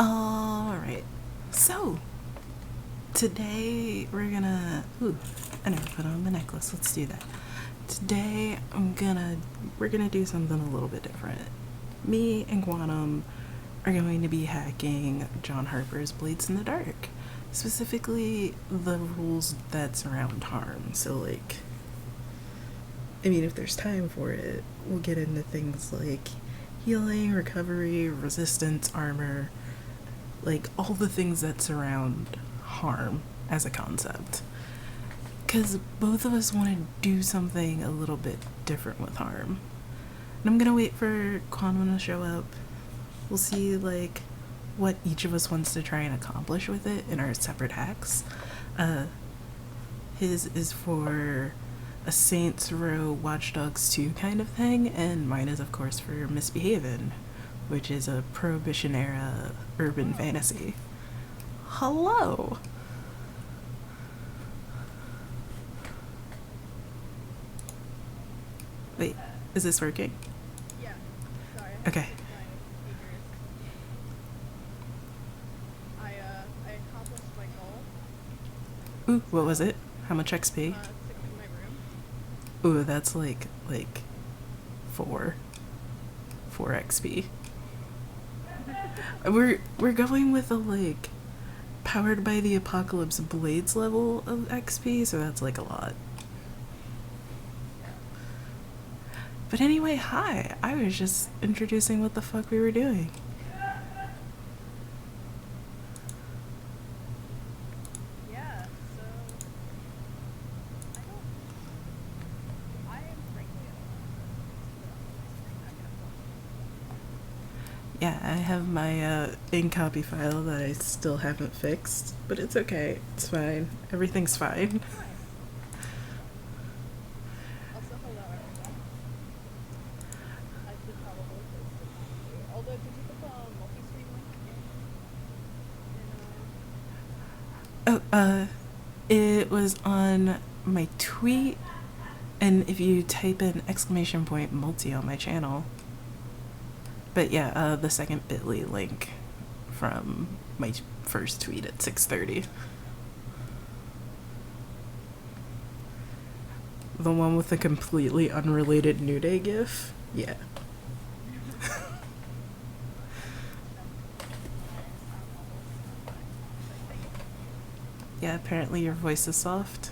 Alright, so today we're gonna. Ooh, I never put on the necklace. Let's do that. Today we're gonna do something a little bit different. Me and Quantum are going to be hacking John Harper's Blades in the Dark. Specifically, the rules that surround harm. So, like, I mean, if there's time for it, we'll get into things like healing, recovery, resistance, armor, like all the things that surround harm as a concept. Because both of us want to do something a little bit different with harm. And I'm gonna wait for Quantum to show up. We'll see, like, what each of us wants to try and accomplish with it in our separate hacks. His is for a Saints Row Watch Dogs 2 kind of thing, and mine is, of course, for Misbehavin', which is a Prohibition era urban fantasy. Hello! Wait, is this working? Yeah. Sorry. Okay. I accomplished my goal. Ooh, what was it? How much XP? To clean my room. Ooh, that's like 4 XP. We're going with a like powered by the apocalypse blades level of XP, so that's like a lot. But anyway, hi. I was just introducing what the fuck we were doing. Yeah. So I am frankly Yeah, I have my in copy file that I still haven't fixed, but it's okay. It's fine. Everything's fine. Also, hello everyone. I should probably post it. Although, did you put the multi-stream link in? It was on my tweet, and if you type in ! multi on my channel. But yeah, the second bit.ly link from my first tweet at 6:30. The one with the completely unrelated New Day gif? Yeah. Yeah, apparently your voice is soft.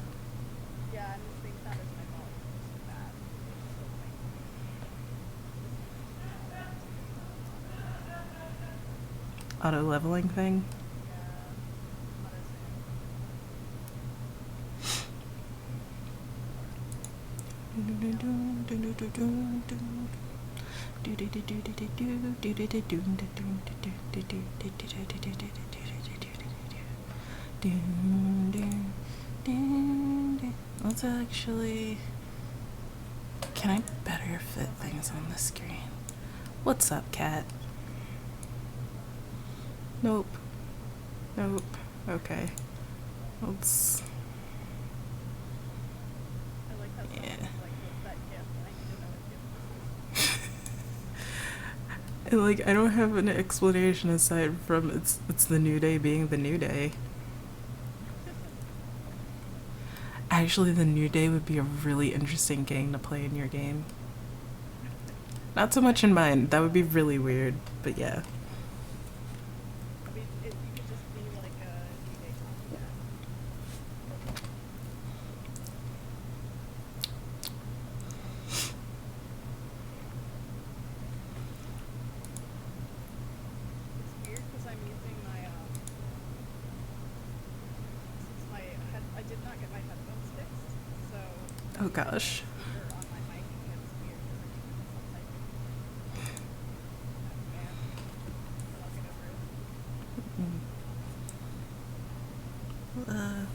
Yeah, and this thing sounded my volume was bad. Auto leveling thing. Let's actually. Can I better fit things on the screen? What's up, cat? Nope. Nope. Okay. Let's. I like how someone Yeah. was like, what's that gift? I need to know what gift this is. And like, I don't have an explanation aside from it's the New Day being the New Day. Actually, the New Day would be a really interesting gang to play in your game. Not so much in mine. That would be really weird, but yeah. I mean, you could just be like a D-Day copycat. It's weird because I'm using my since I did not get my headphones fixed, so Oh gosh. speaker on my mic gets weird because I'm using myself typing. Man, but I'll get over it.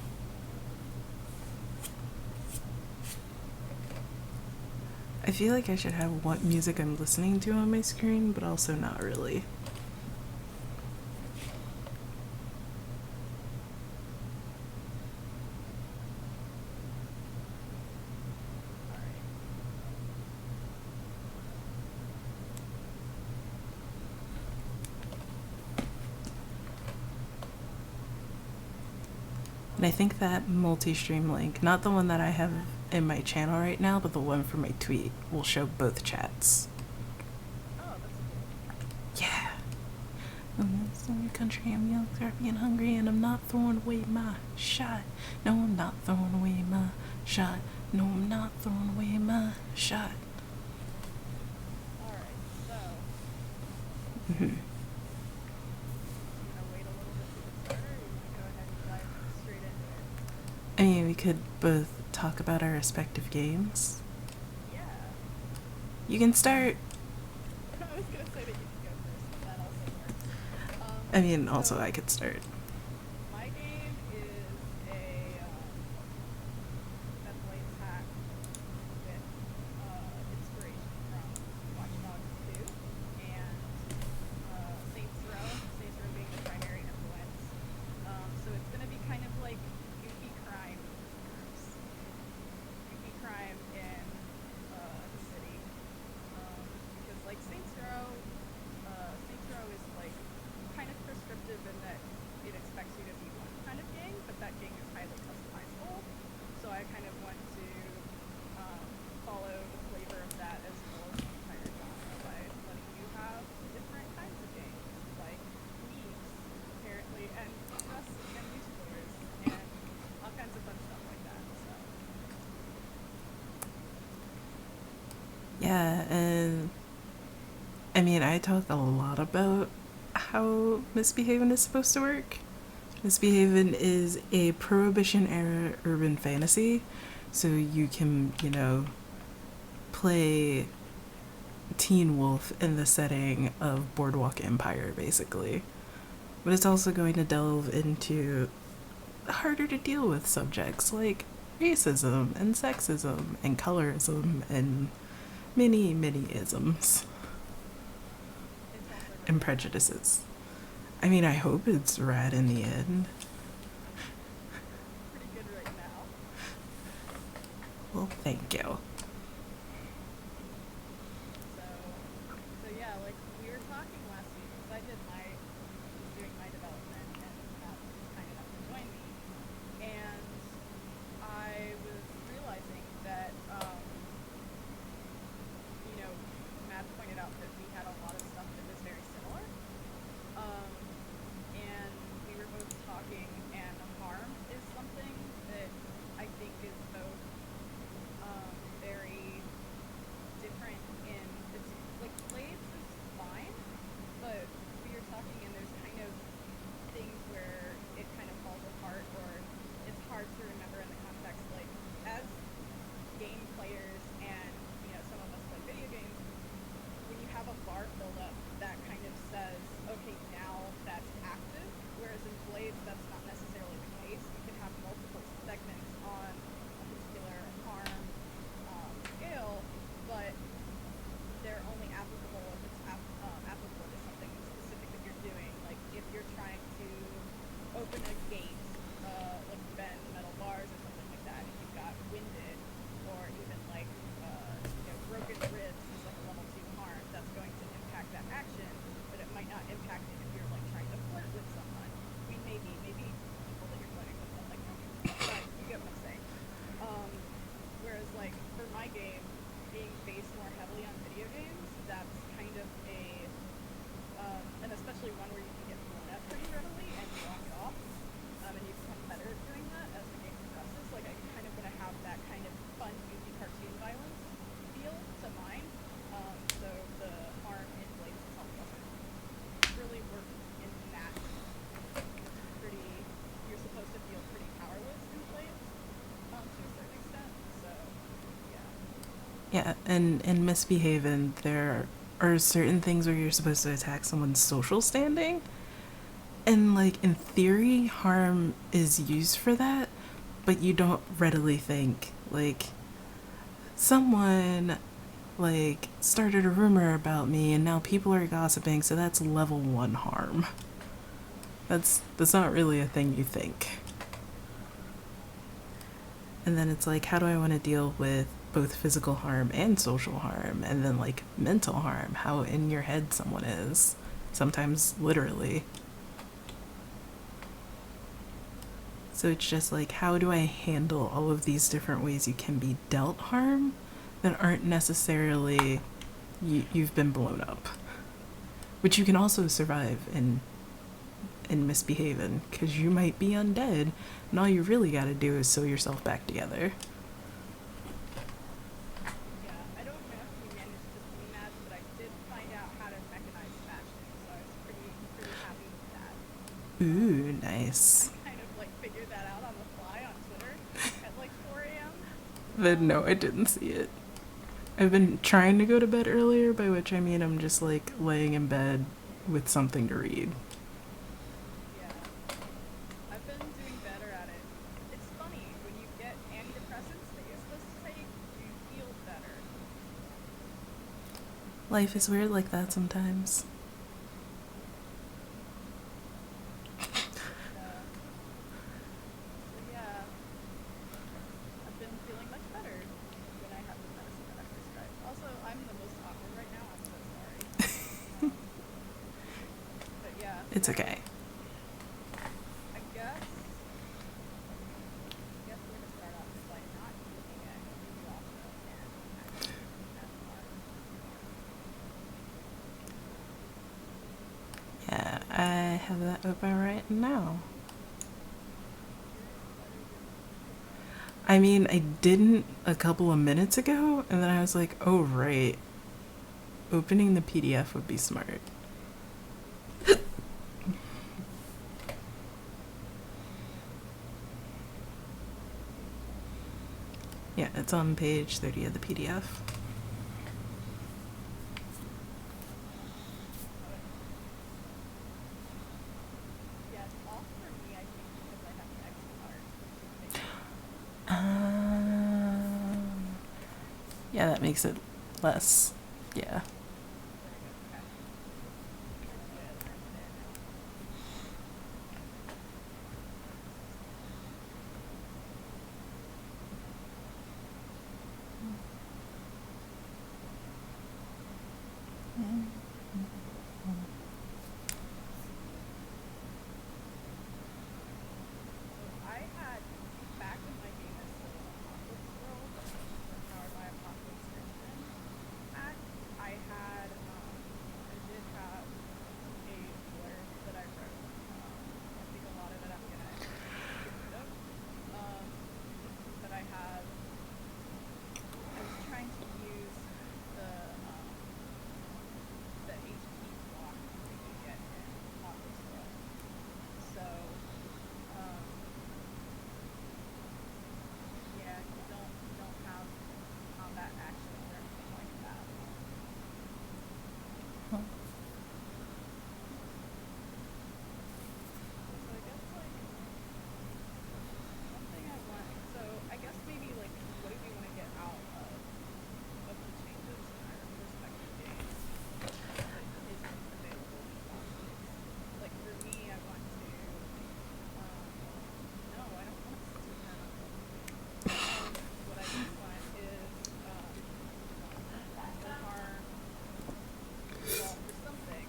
I feel like I should have what music I'm listening to on my screen, but also not really. And I think that multi-stream link, not the one that I have in my channel right now, but the one for my tweet, will show both chats. Oh, that's cool. Yeah. In this new country, I'm young, scrappy, and hungry, and I'm not throwing away my shot. No, I'm not throwing away my shot. No, I'm not throwing away my shot. Alright, so Mm-hmm. you wanna wait a little bit to get started, or you wanna go ahead and dive straight into it? I mean, we could both talk about our respective games. Yeah. You can start. I was gonna say that you could go first, but that also works. I mean, also, So I could start. my game is a Bethlehem hack with inspiration from Watch Dogs 2 and Saints Row. Saints Row being the primary influence. So it's gonna be kind of like goofy crime groups. Goofy crime in the city. Because like Saints Row is like kind of prescriptive in that it expects you to be one kind of gang, but that gang is highly customizable. So I kind of want to follow the flavor of that as well as the entire genre by letting you have different kinds of gangs, like memes, apparently, and us and news stores, and all kinds of fun stuff like that. So Yeah, and I mean, I talk a lot about how Misbehavin' is supposed to work. Misbehavin' is a Prohibition era urban fantasy, so you can, play Teen Wolf in the setting of Boardwalk Empire, basically. But it's also going to delve into harder to deal with subjects like racism and sexism and colorism and many, many isms it's also and really prejudices. I mean, I hope it's rad in the end. pretty good right now. Well, thank you. So yeah, like we were talking last week because I was doing my development and Matt was kind enough to join me, and I was realizing that Matt pointed out that we had a lot of stuff that was very similar, and we were both talking, and harm is something that I think is both very different in it's like Blades is fine, but we were talking and there's kind of things where it kind of falls apart or it's hard to remember in the context. Like as game players and some of us play video games, when you have a bar filled up, that kind of says, okay, now that's active. Whereas in Blades, that's not necessarily the case. You can have multiple segments on a particular harm scale, but they're only applicable if it's applicable to something specific that you're doing. Like if you're trying to open a gate, like bend metal bars or something like that, and you've got winded, or even like broken ribs is like a level 2 harm. That's going to impact that action, but it might not impact it if you're like trying to flirt with someone. I mean, maybe people that you're flirting with don't like broken ribs, but you get what I'm saying. Whereas like for my game, being based more heavily on video games, that's kind of and especially one where you can get blown up pretty readily and you walk it off, and you become better at doing that as the game progresses. Like I kind of want to have that kind of fun, goofy cartoon violence feel to mine. So the harm in Blades itself doesn't really work in that. You're supposed to feel pretty powerless in Blades, to a certain extent. So yeah. Yeah, and in Misbehavin', there are certain things where you're supposed to attack someone's social standing. And, like, in theory, harm is used for that, but you don't readily think, like, someone, like, started a rumor about me and now people are gossiping, so that's level 1 harm. That's not really a thing you think. And then it's like, how do I want to deal with both physical harm and social harm? And then, like, mental harm, how in your head someone is. Sometimes literally. So it's just like, how do I handle all of these different ways you can be dealt harm that aren't necessarily you've been blown up, which you can also survive and misbehave in, because you might be undead, and all you really got to do is sew yourself back together. Yeah, I don't know if we managed to see that, but I did find out how to mechanize fashion, so I was pretty happy with that. Ooh, nice. I kind of like figured that out on the fly on Twitter at like 4 a.m. But no, I didn't see it. I've been trying to go to bed earlier, by which I mean I'm just like laying in bed with something to read. Yeah, I've been doing better at it. It's funny when you get antidepressants that you're supposed to take, you feel better. Life is weird like that sometimes. So yeah, I've been feeling much better when I have the medicine that I prescribed. Also, I'm the most awkward right now. I'm so sorry. Um, but yeah, It's so okay. I guess we're gonna start off by not eating it. You also can actually eat that part. Yeah, I have that open right now. I mean, I didn't a couple of minutes ago, and then I was like, oh, right. Opening the PDF would be smart. Yeah, it's on page 30 of the PDF. Yeah, it's off for me, I think, because I have the X card, which makes Yeah, that makes it less. Yeah. very good. Okay. Very good. I'm there now. So I had back in my game as the Apocalypse World, the Powered by Apocalypse engine pack, I did have a blurb that I wrote. I think a lot of it I'm gonna get rid of. But I was trying to use the HP block that you get in Apocalypse World. So, um, yeah, you don't have combat actions or anything like that. So I guess like one thing I want. So I guess maybe like what do we want to get out of the changes in our respective games that isn't available in Apocalypse? Like for me, I want to. No, I don't want to stick around. What I do want is no harm. Well, for something,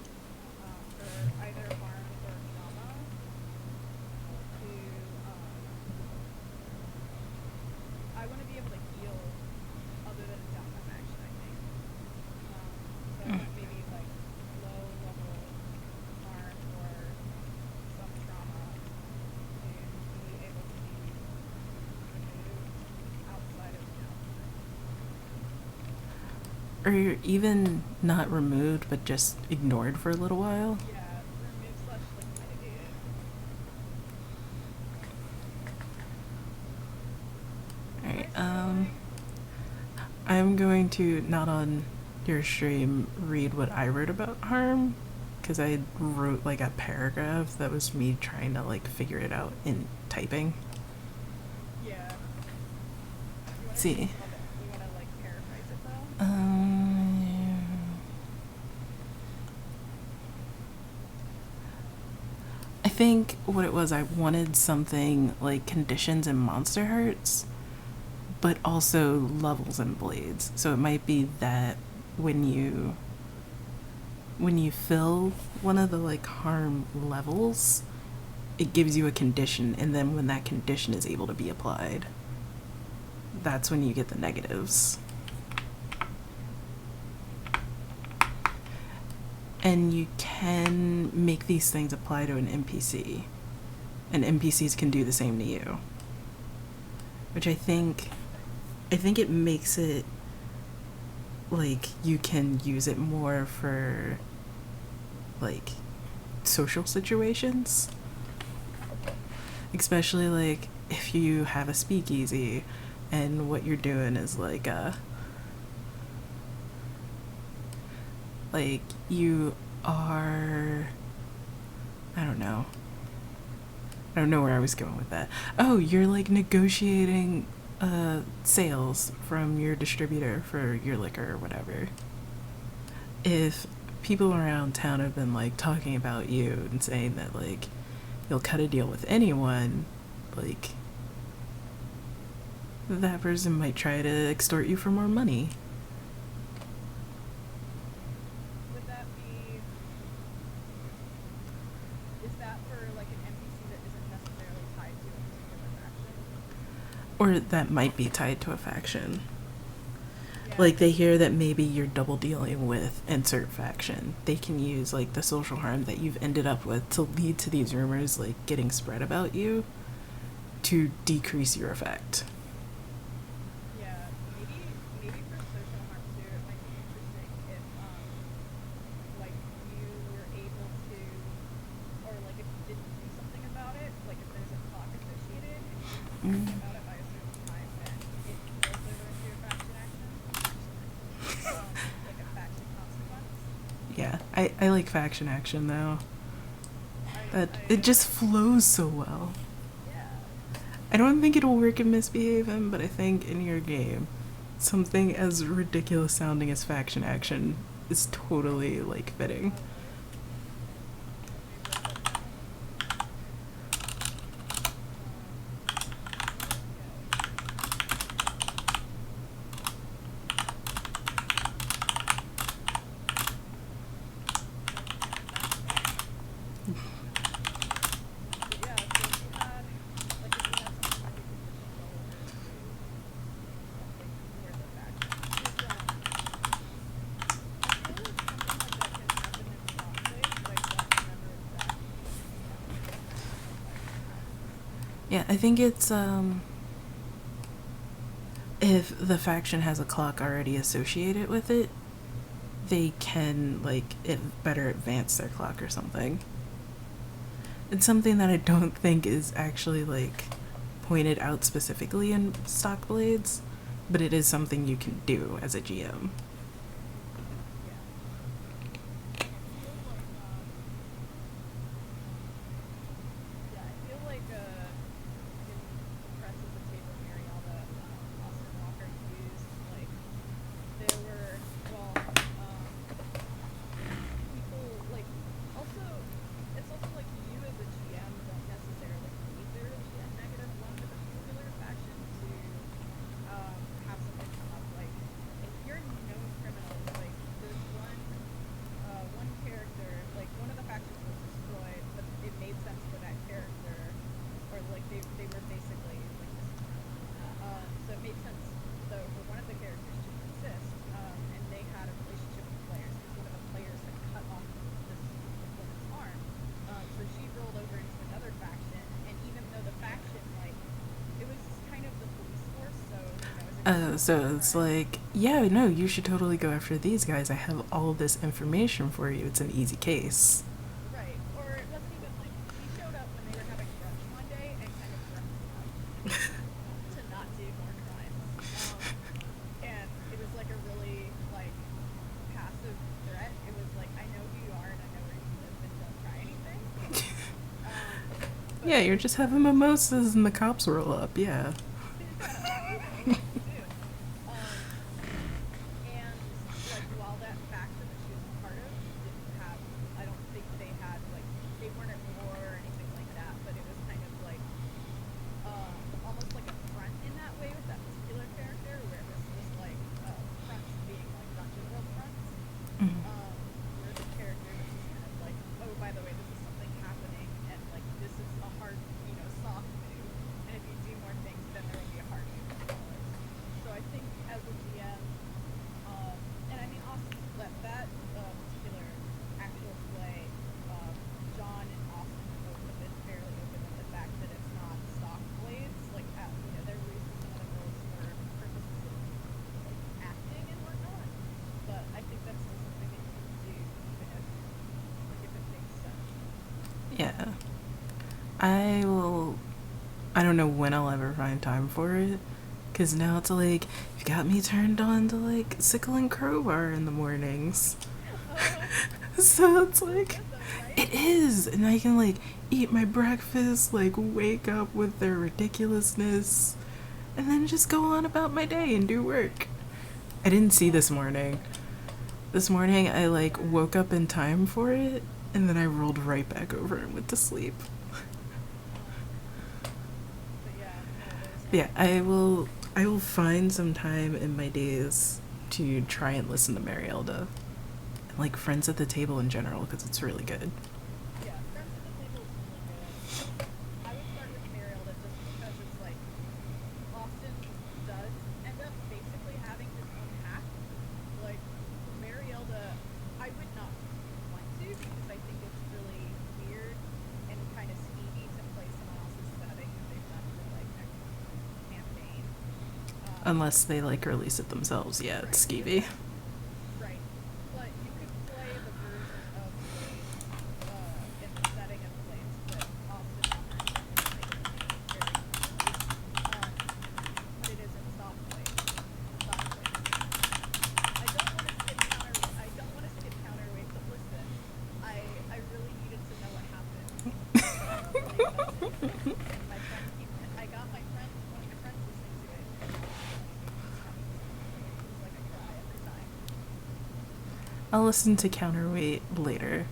for either harm or trauma, to I want to be able to heal other than a downtime action. I think. So I want maybe like low level harm or some trauma to be able to be removed outside of the downtime. Or even not removed, but just ignored for a little while. Yeah, remove slash like mitigated. Alright, Am I scrolling? I'm going to, not on your stream, read what I wrote about harm, because I wrote like a paragraph that was me trying to like figure it out in typing. Yeah. You wanna See. just love it? You wanna like paraphrase it though? I think what it was, I wanted something like conditions and monster hearts, but also levels and blades. So it might be that when you fill one of the like harm levels, it gives you a condition, and then when that condition is able to be applied, that's when you get the negatives. And you can make these things apply to an NPC, and NPCs can do the same to you, which I think it makes it like you can use it more for like social situations, especially like if you have a speakeasy and what you're doing is like you are, I don't know where I was going with that. Oh, you're like negotiating sales from your distributor for your liquor or whatever. If people around town have been like talking about you and saying that like you'll cut a deal with anyone, like that person might try to extort you for more money. Would that be? Is that for like an NPC that isn't necessarily tied to a particular faction? Or that might be tied to a faction. Yeah. Like they hear that maybe you're double dealing with insert faction. They can use like the social harm that you've ended up with to lead to these rumors like getting spread about you to decrease your effect. Yeah, maybe for social harm too, it might be interesting if like you were able to, or like if you didn't do something about it, like if there's a clock associated and you didn't do something about it by a certain time, then it rolls over into your faction action. Like a faction consequence. Yeah, I like faction action though. It just flows so well. Yeah. I don't think it'll work in Misbehaving, but I think in your game, something as ridiculous sounding as faction action is totally like fitting. Yeah, I think it's if the faction has a clock already associated with it, they can like it better advance their clock or something. It's something that I don't think is actually like pointed out specifically in Stockblades, but it is something you can do as a GM. So it's like, yeah, no, you should totally go after these guys. I have all this information for you. It's an easy case. Right. Or it wasn't even like we showed up when they were having brunch one day and kind of threatened them to not do more crimes. And it was like a really like passive threat. It was like, I know who you are and I know where you live and don't try anything. Yeah, you're just having mimosas and the cops roll up. Yeah. Where the character was just kind of like, oh, by the way, this is something happening, and like this is 100% still something that you can do even if like if it makes sense. Yeah. I will. I don't know when I'll ever find time for it. Because now it's like, you got me turned on to like Sickle and Crowbar in the mornings. Oh, So it's so like, good though, right? it is. And I can like eat my breakfast, like wake up with their ridiculousness, and then just go on about my day and do work. I didn't see Oh, this morning. This morning I like woke up in time for it, and then I rolled right back over and went to sleep. oh. But yeah, no, there's Yeah, I will find some time in my days to try and listen to Marielda. And like Friends at the Table in general because it's really good. yeah, Friends at the Table is really good. I would start with Marielda just because it's like Austin does end up basically having his own hack. Like Marielda, I would not want to because I think it's really weird and kind of skeevy to play someone else's setting that they've done for like X campaign. Unless they like release it themselves. Yeah, Right, it's because skeevy. right, but you could play the version of Blades in the setting of Blades that Austin offers in his main campaign very easily. Um, but it isn't soft Blades. Soft Blades. I don't want to skip counter. I don't want to skip counterweight, but listen, I really needed to know what happened, so I'm really invested in it. And my friends keep. I got my friend, one of my friends, listening to it, and he's having the same thing. It seems like I cry every time. I'll listen to Counterweight later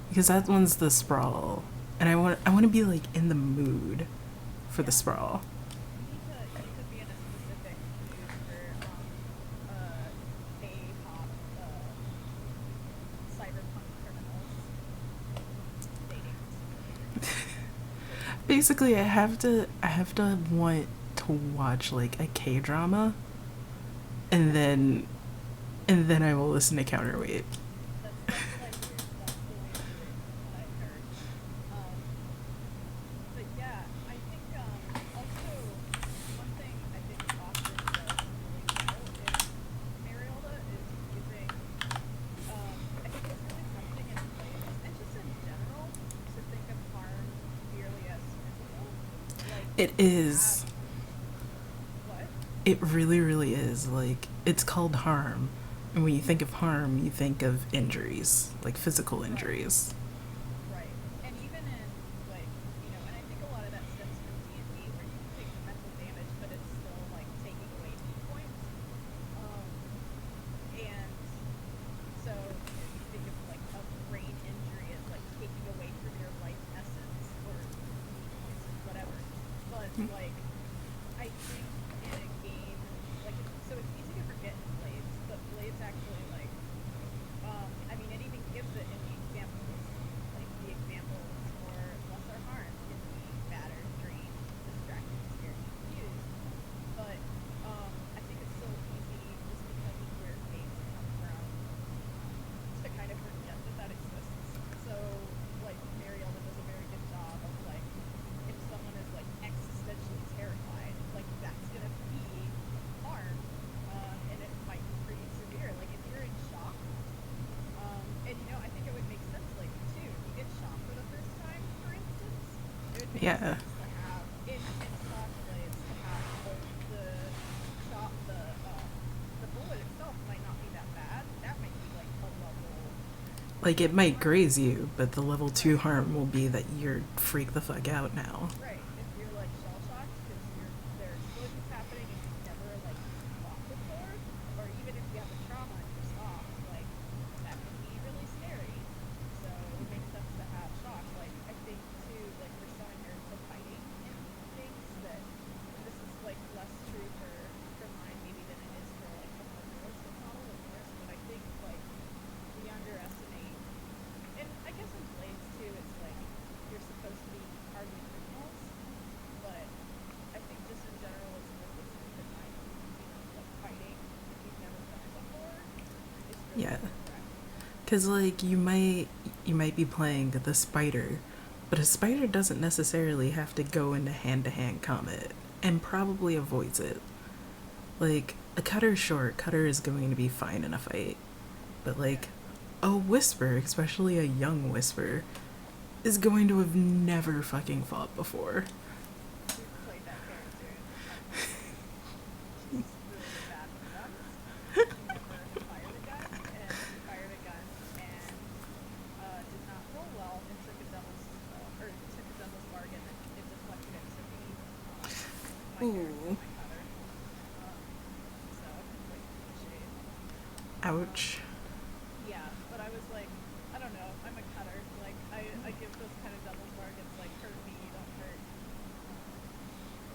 because that one's the sprawl, and I want to be like in the mood for the Yeah. sprawl. You need to be in a specific mood for K-pop cyberpunk criminals dating simulator. Basically, I have to want to watch like a K drama, and then I will listen to Counterweight. That's what I hear. That's really really what I heard. Um, but yeah, I think also one thing I think Austin does really well in Mariolda is using. I think it's really tempting in plays and just in general to think of harm merely as physical. Like It you have is. what? It really, really is. Like, it's called harm. And when you think of harm, you think of injuries, like physical Right. injuries. Right. And even in like, and I think a lot of that stems from D&D where you can take mental damage but it's still like taking away key points. Um and so, you think of like a brain injury as like taking away from your life essence or key points or whatever. But like I think in a game like so it's easy to forget in Blades, but Blades actually like I mean, it even gives it in the examples. Like, the examples for lesser harm can be battered, drained, distracted, scared, confused. But I think it's so easy just because of where games come from to kind of forget that that exists. So, like, Marielda does a very good job of, like, if someone is, like, existentially terrified, like, that's gonna be harm. And it might be pretty severe. Like, if you're in shock, and I think it would make sense, like, too, if you get shot for the first time, for instance, it would make Yeah. sense to have, in soft blades, to have both the shot, the bullet itself might not be that bad. That might be, like, a level Like, it 2 might harm. graze you, but the level 2 Right. harm will be that you're freak the fuck out now. Right. If you're like shell shocked because there are explosions happening and you've never like fought before, or even if you have a trauma and you're soft, like that can be really scary. So it makes sense to have shock. Like I think too, like we're so inured to fighting in things that, and this is like less true for mine maybe than it is for like a more realistic model of Norse, but I think like we underestimate, and I guess in Blades too, it's like you're supposed to be hardened criminals, but I think just in general it's worth it to keep in mind, like fighting, if you've never done it before, is really Yeah. nerve wracking. Cuz like you might be playing the spider, but a spider doesn't necessarily have to go into hand-to-hand combat and probably avoids it. Like a cutter, short cutter is going to be fine in a fight. but like a Whisper, especially a young Whisper, is going to have never fucking fought before. We've played that character in she's really bad with guns. She never fired a gun, and she fired a gun and did not roll well and took a devil's bargain and it deflected into me. My character, Ooh. my cutter. So like shade. Ouch. Yeah, but I was like, I don't know, I'm a cutter. Like I give those kind of devil's bargains like hurt me, don't hurt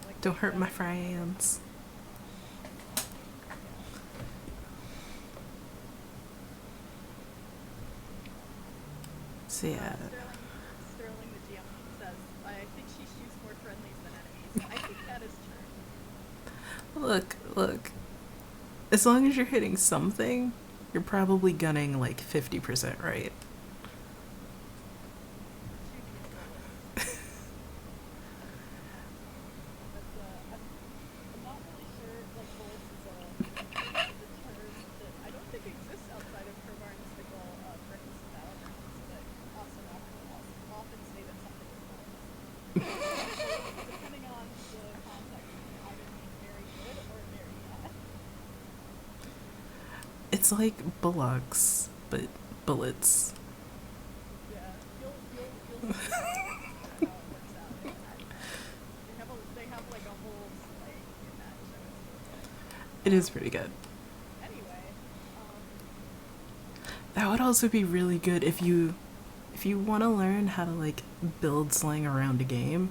like Don't hurt my them. friends. So yeah. Sterling the GM says, I think she shoots more friendlies than enemies. I think that is true. Look. As long as you're hitting something, you're probably gunning like 50% right. Shoot these bullets. That's, I'm not really sure, like, bullets is a term that I don't think exists outside of Crowbar and Stickle, Reckless and Battlegrounds, but Austin often say that something is bullets. Depending on the context, it can either mean very good or very bad. It's like bullocks, but bullets. Yeah, you'll see how it works out. They have like a whole slang in that show. It's It is pretty good. anyway, That would also be really good if you want to learn how to like build slang around a game.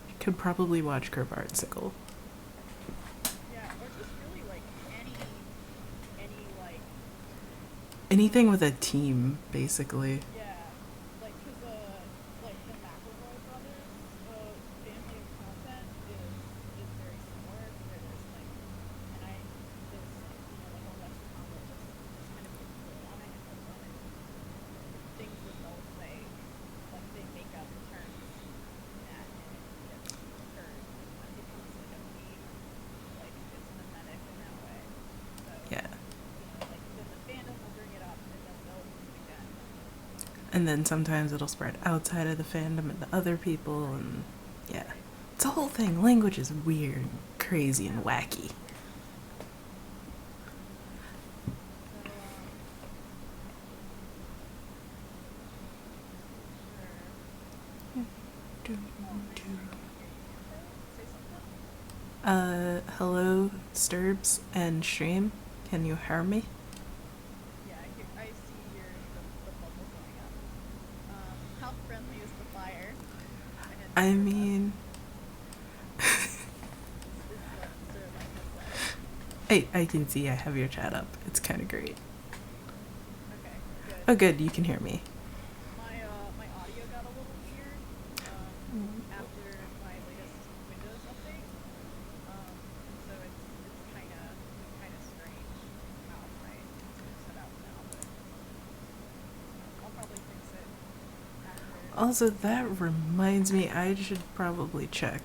You could probably watch Crowbar and Sickle. yeah, or just really like any like Anything with a team, basically. yeah, like 'cause like the McElroy brothers family of content is very similar. There's like, and there's like a lexicon that just kind of puts the on it and puts on it things that they'll say, like they make up terms that and it gets heard. It becomes like a meme, like it's mimetic in that way. So Yeah. like then the fandom will bring it up and then they'll use it again. And then sometimes it'll spread outside of the fandom into other people, and yeah. It's a whole thing. Language is weird, crazy, and wacky. So sure. Say something? Hello, Sturbs and Stream. Can you hear me? Yeah, I see the bubble going up. How friendly is the fire? I mean, Is what Sterling has said. I can see I have your chat up. It's kind of great. Okay, good. Oh, good, you can hear me. My audio got a little weird after my latest Windows update. So it's kind of strange how it's set out now, but I'll probably fix it after. Also, that reminds me, I should probably check.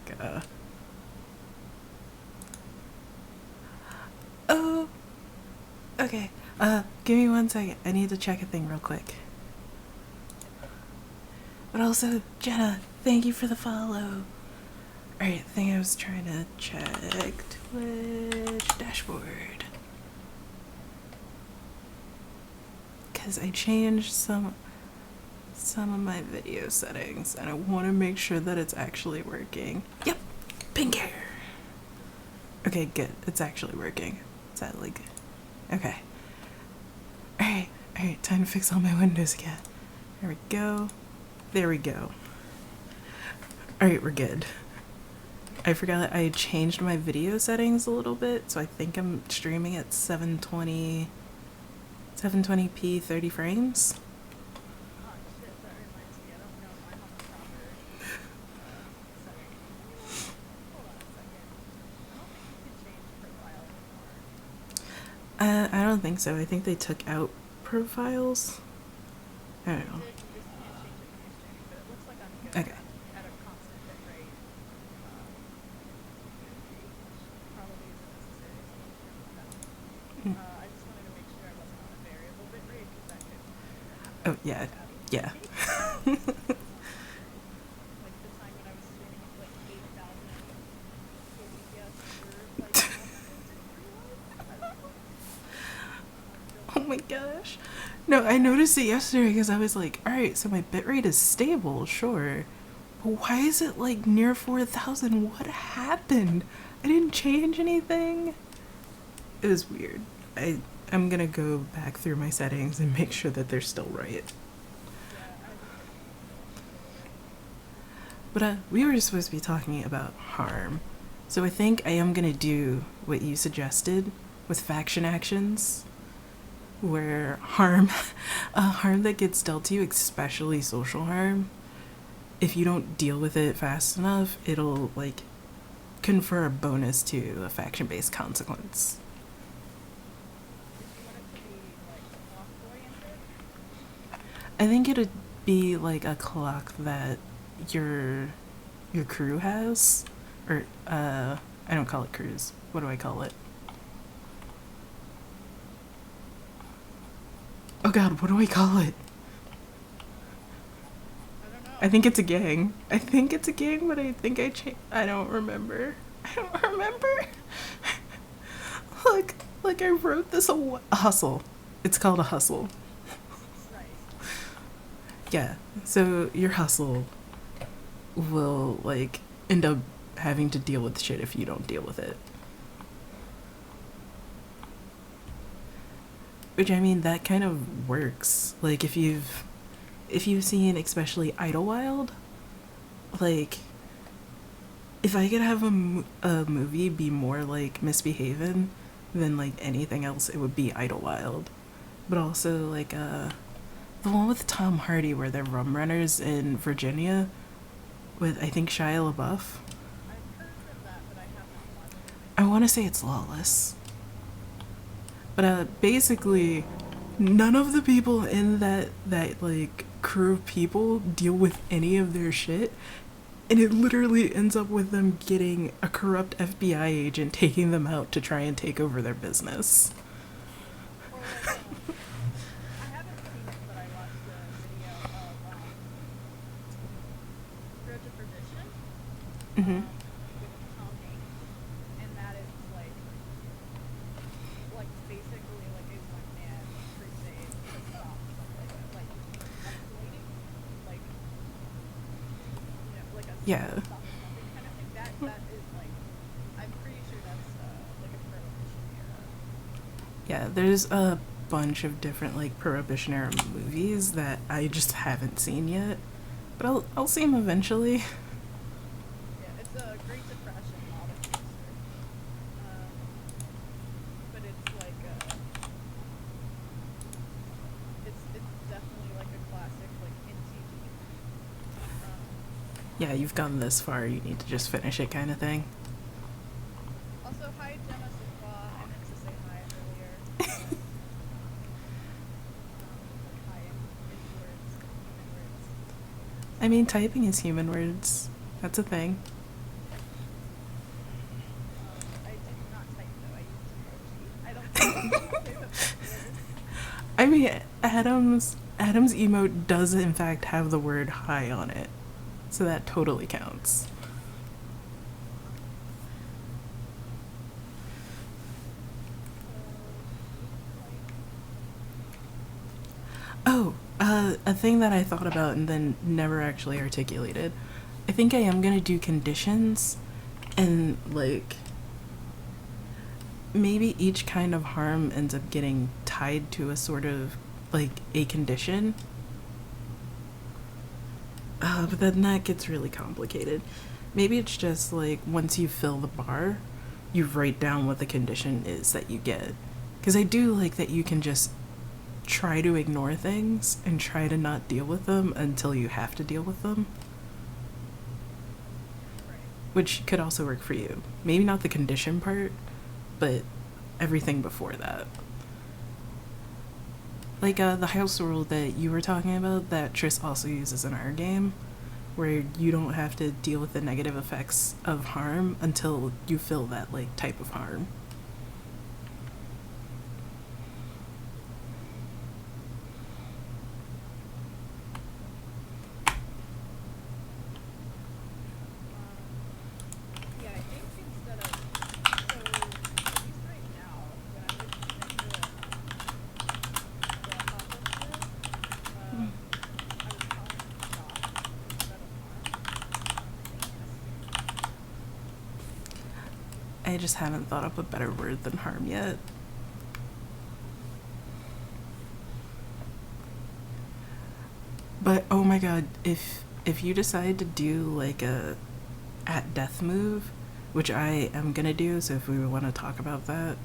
Oh, okay. Give me 1 second. I need to check a thing real quick. But also, Jenna, thank you for the follow. Alright, I think I was trying to check Twitch dashboard. Because I changed some of my video settings and I want to make sure that it's actually working. Yep, pink hair. Okay, good. It's actually working. Is that like... Okay. Alright, time to fix all my windows again. There we go. There we go. Alright, we're good. I forgot that I had changed my video settings a little bit, so I think I'm streaming at 720p 30 frames. Oh shit, that reminds me. I don't know if I have the proper setting. Hold on a second. I don't think you can change profile anymore. I don't think so. I think they took out profiles. I don't know. You just can't change it when you're streaming, but it looks like I'm good Okay. at a constant bit rate. Probably isn't necessary, so I'll turn it down. I just wanted to make sure I wasn't on a variable bit rate because Oh, yeah. Yeah. Like the time when I was streaming like 8,000 kbps for like a month and didn't realize. Oh my gosh. No, I noticed it yesterday because I was like, alright, so my bitrate is stable, sure. But why is it like near 4,000? What happened? I didn't change anything. It was weird. I'm gonna go back through my settings and make sure that they're still right. Yeah, I think it's still right. But we were supposed to be talking about harm. So I think I am gonna do what you suggested with faction actions, where harm that gets dealt to you, especially social harm, if you don't deal with it fast enough, it'll like confer a bonus to a faction-based consequence. Did you want it to be like clock oriented? I think it'd be like a clock that your crew has, or I don't call it crews. What do I call it? Oh God, what do I call it? I don't know. I think it's a gang. I think it's a gang, but I think I don't remember. I don't remember. Like I wrote this a hustle. It's called a hustle. Right. Yeah. So your hustle will like end up having to deal with shit if you don't deal with it. Which I mean that kind of works. Like if you've seen especially Idlewild, like if I could have a movie be more like Misbehavin' than like anything else, it would be Idlewild. But also like the one with Tom Hardy where they're rum runners in Virginia with I think Shia LaBeouf. I've heard of that, but I have not watched it. I want to say it's Lawless. But basically none of the people in that like crew of people deal with any of their shit, and it literally ends up with them getting a corrupt FBI agent taking them out to try and take over their business. Or like, I haven't seen it, but I watched a video of Road to Perdition Mm-hmm. with Tom Hanks, and that is like basically like a one man crusade to stop something like escalating, like like a Yeah. stop the smoking kind of thing. That is like I'm pretty sure that's like a prohibition era. Yeah, there's a bunch of different like prohibition era movies that I just haven't seen yet, but I'll see them eventually. Yeah, it's a Great Depression model poster. But it's like it's definitely like a classic like MTV. Yeah, you've gone this far, you need to just finish it kind of thing. Also, hi Gemma Sukwa. I meant to say hi earlier. Like hi in words, human words. I mean, typing is human words. That's a thing. I did not type though. I used emoji. I don't think that's weird. I mean, Adam's emote does in fact have the word hi on it. So that totally counts. Oh, a thing that I thought about and then never actually articulated. I think I am gonna do conditions and like maybe each kind of harm ends up getting tied to a sort of like a condition. But then that gets really complicated. Maybe it's just like once you fill the bar, you write down what the condition is that you get. Because I do like that you can just try to ignore things and try to not deal with them until you have to deal with them. Right. Which could also work for you. Maybe not the condition part, but everything before that. Like the house rule that you were talking about that Triss also uses in our game, where you don't have to deal with the negative effects of harm until you feel that like type of harm. I just haven't thought up a better word than harm yet. But oh my god, if you decide to do like a at death move, which I am gonna do, so if we want to talk about that.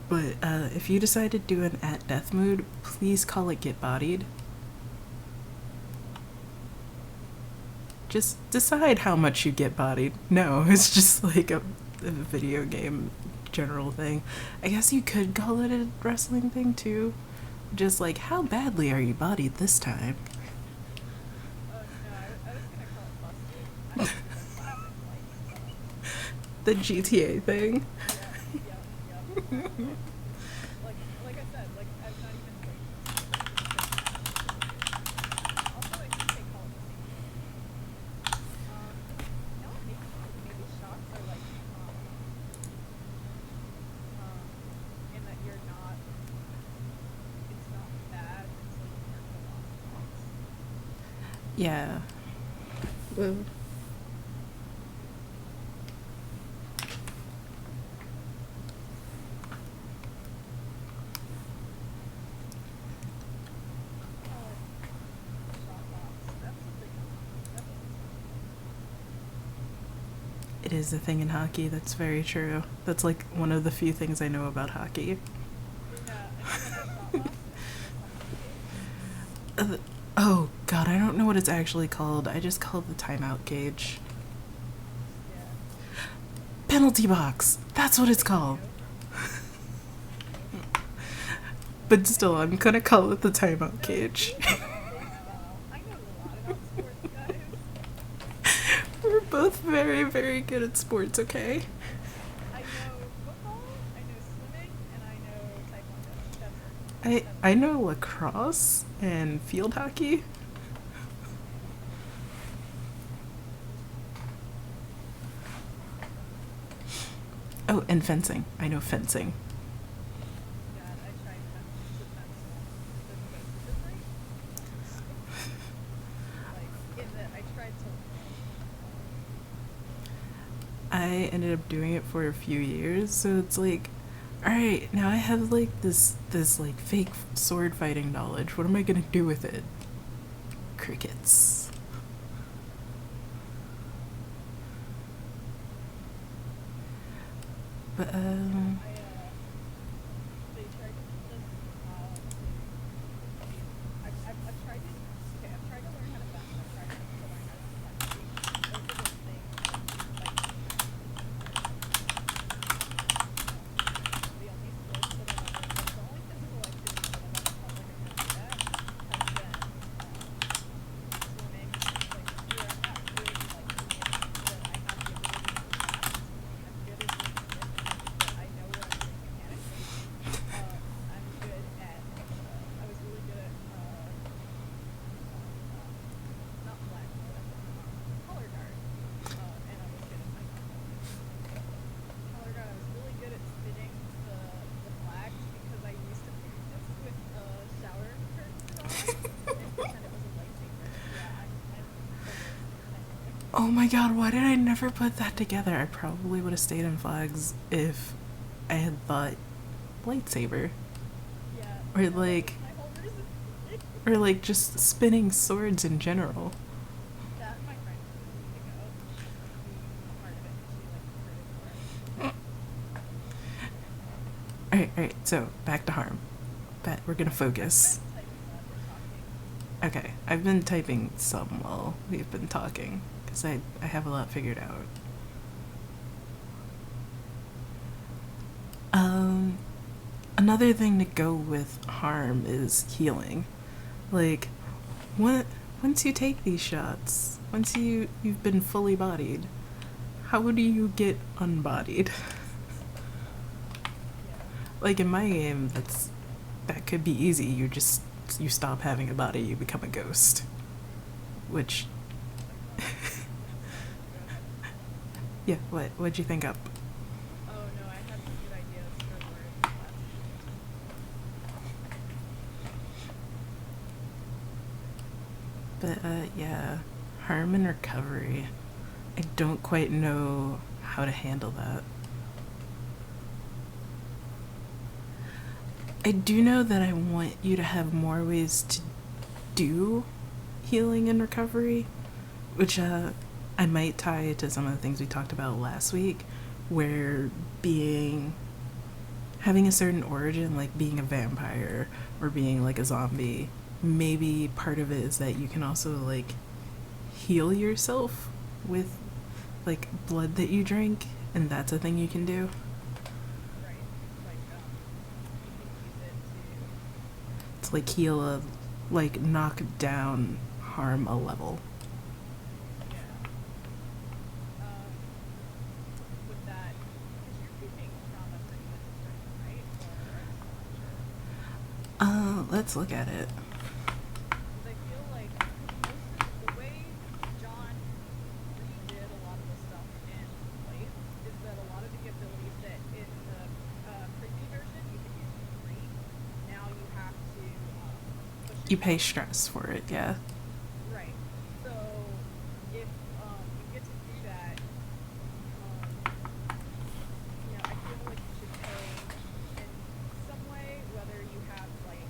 But if you decide to do an at death mode, please call it get bodied. Just decide how much you get bodied. No, it's just like a video game general thing. I guess you could call it a wrestling thing too. Just like, how badly are you bodied this time? Oh no, I was gonna call it busted. I don't think that's what The GTA thing. yeah. Like I said, like I'm not even also I think they call it the same thing. No, maybe shots are like in that you're not it's not bad until you start to lost. Yeah. Well. It is a thing in hockey, that's very true. That's like one of the few things I know about hockey. Oh god, I don't know what it's actually called. I just call it the timeout gauge. Penalty box! That's what it's called. But still, I'm gonna call it the timeout gauge. I know a lot about sports, guys. We're both very, very good at sports, okay? I know football, I know swimming, and I know taekwondo. That's it. I know lacrosse and field hockey. Oh, and fencing. I know fencing. God, I tried defense. Doesn't go super great. Like, in that I tried to. I ended up doing it for a few years, so it's like, alright, now I have like this like fake sword fighting knowledge. What am I gonna do with it? Crickets. But They tried to teach us how to. I've tried to. Okay, I've tried to learn how to fence. I've tried to learn how to fence. Both of those things, like, the only sports that I've ever, like, the only physical activities that I've ever felt like I can do that have been swimming. Like, where I'm not good, like, swimming, but I have the ability to fast. I'm good at doing it, but I know what I'm doing mechanically. I'm good at, I was really good at, not flag, color guard, and I was good at taekwondo. Color guard, I was really good at spinning the flags because I used to practice with shower curtains on and pretend it was a lightsaber. Yeah, I'm so good. oh my god, why did I never put that together? I probably would have stayed in flags if I had thought lightsaber. Yeah. Or like My whole reason. or like just spinning swords in general. That my friend was to go. Be a part of it. She like recruited for it. Alright, so back to harm. But we're gonna focus. Typing while we're talking. Okay, I've been typing some while we've been talking, because I have a lot figured out. Another thing to go with harm is healing. Like, once you take these shots, once you've been fully bodied, how do you get unbodied? Like in my game, that could be easy. You stop having a body, you become a ghost. Which yeah, what'd you think up? Oh no, I had some good ideas for words. But yeah, harm and recovery. I don't quite know how to handle that. I do know that I want you to have more ways to do healing and recovery, which I might tie to some of the things we talked about last week, where being having a certain origin, like being a vampire or being like a zombie, maybe part of it is that you can also like heal yourself with like blood that you drink, and that's a thing you can do. Right. Like, you can use it To like heal a like knock down harm a level. to, yeah. With that, because you're keeping trauma pretty consistent, right? Or are you still unsure? Let's look at it. Because I feel like, because most of the way John redid a lot of the stuff in Blades is that a lot of the abilities that in the preview version you could use for free, now you have to push You pay yourself. stress for it, yeah. Right. So if you get to do that, I feel like you should pay in some way, whether you have like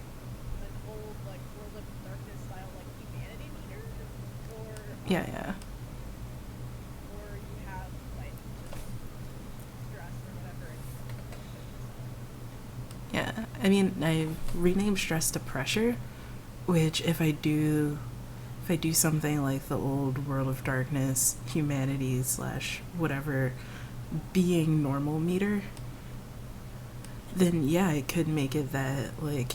an old like World of Darkness style like humanity meter, or Yeah, yeah. or you have like just stress or whatever, and you can push yourself. Yeah. I mean, I renamed stress to pressure, which if I do something like the old World of Darkness humanity slash whatever being normal meter, then yeah, it could make it that like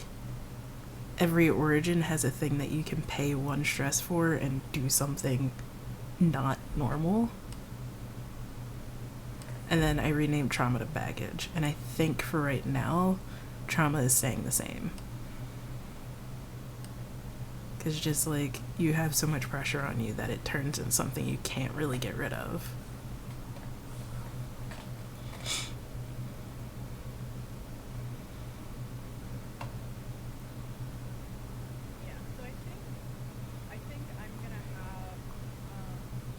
every origin has a thing that you can pay one stress for and do something not normal. And then I renamed trauma to baggage. And I think for right now, trauma is staying the same. Because just like you have so much pressure on you that it turns into something you can't really get rid of. Yeah. So I think I'm gonna have maybe like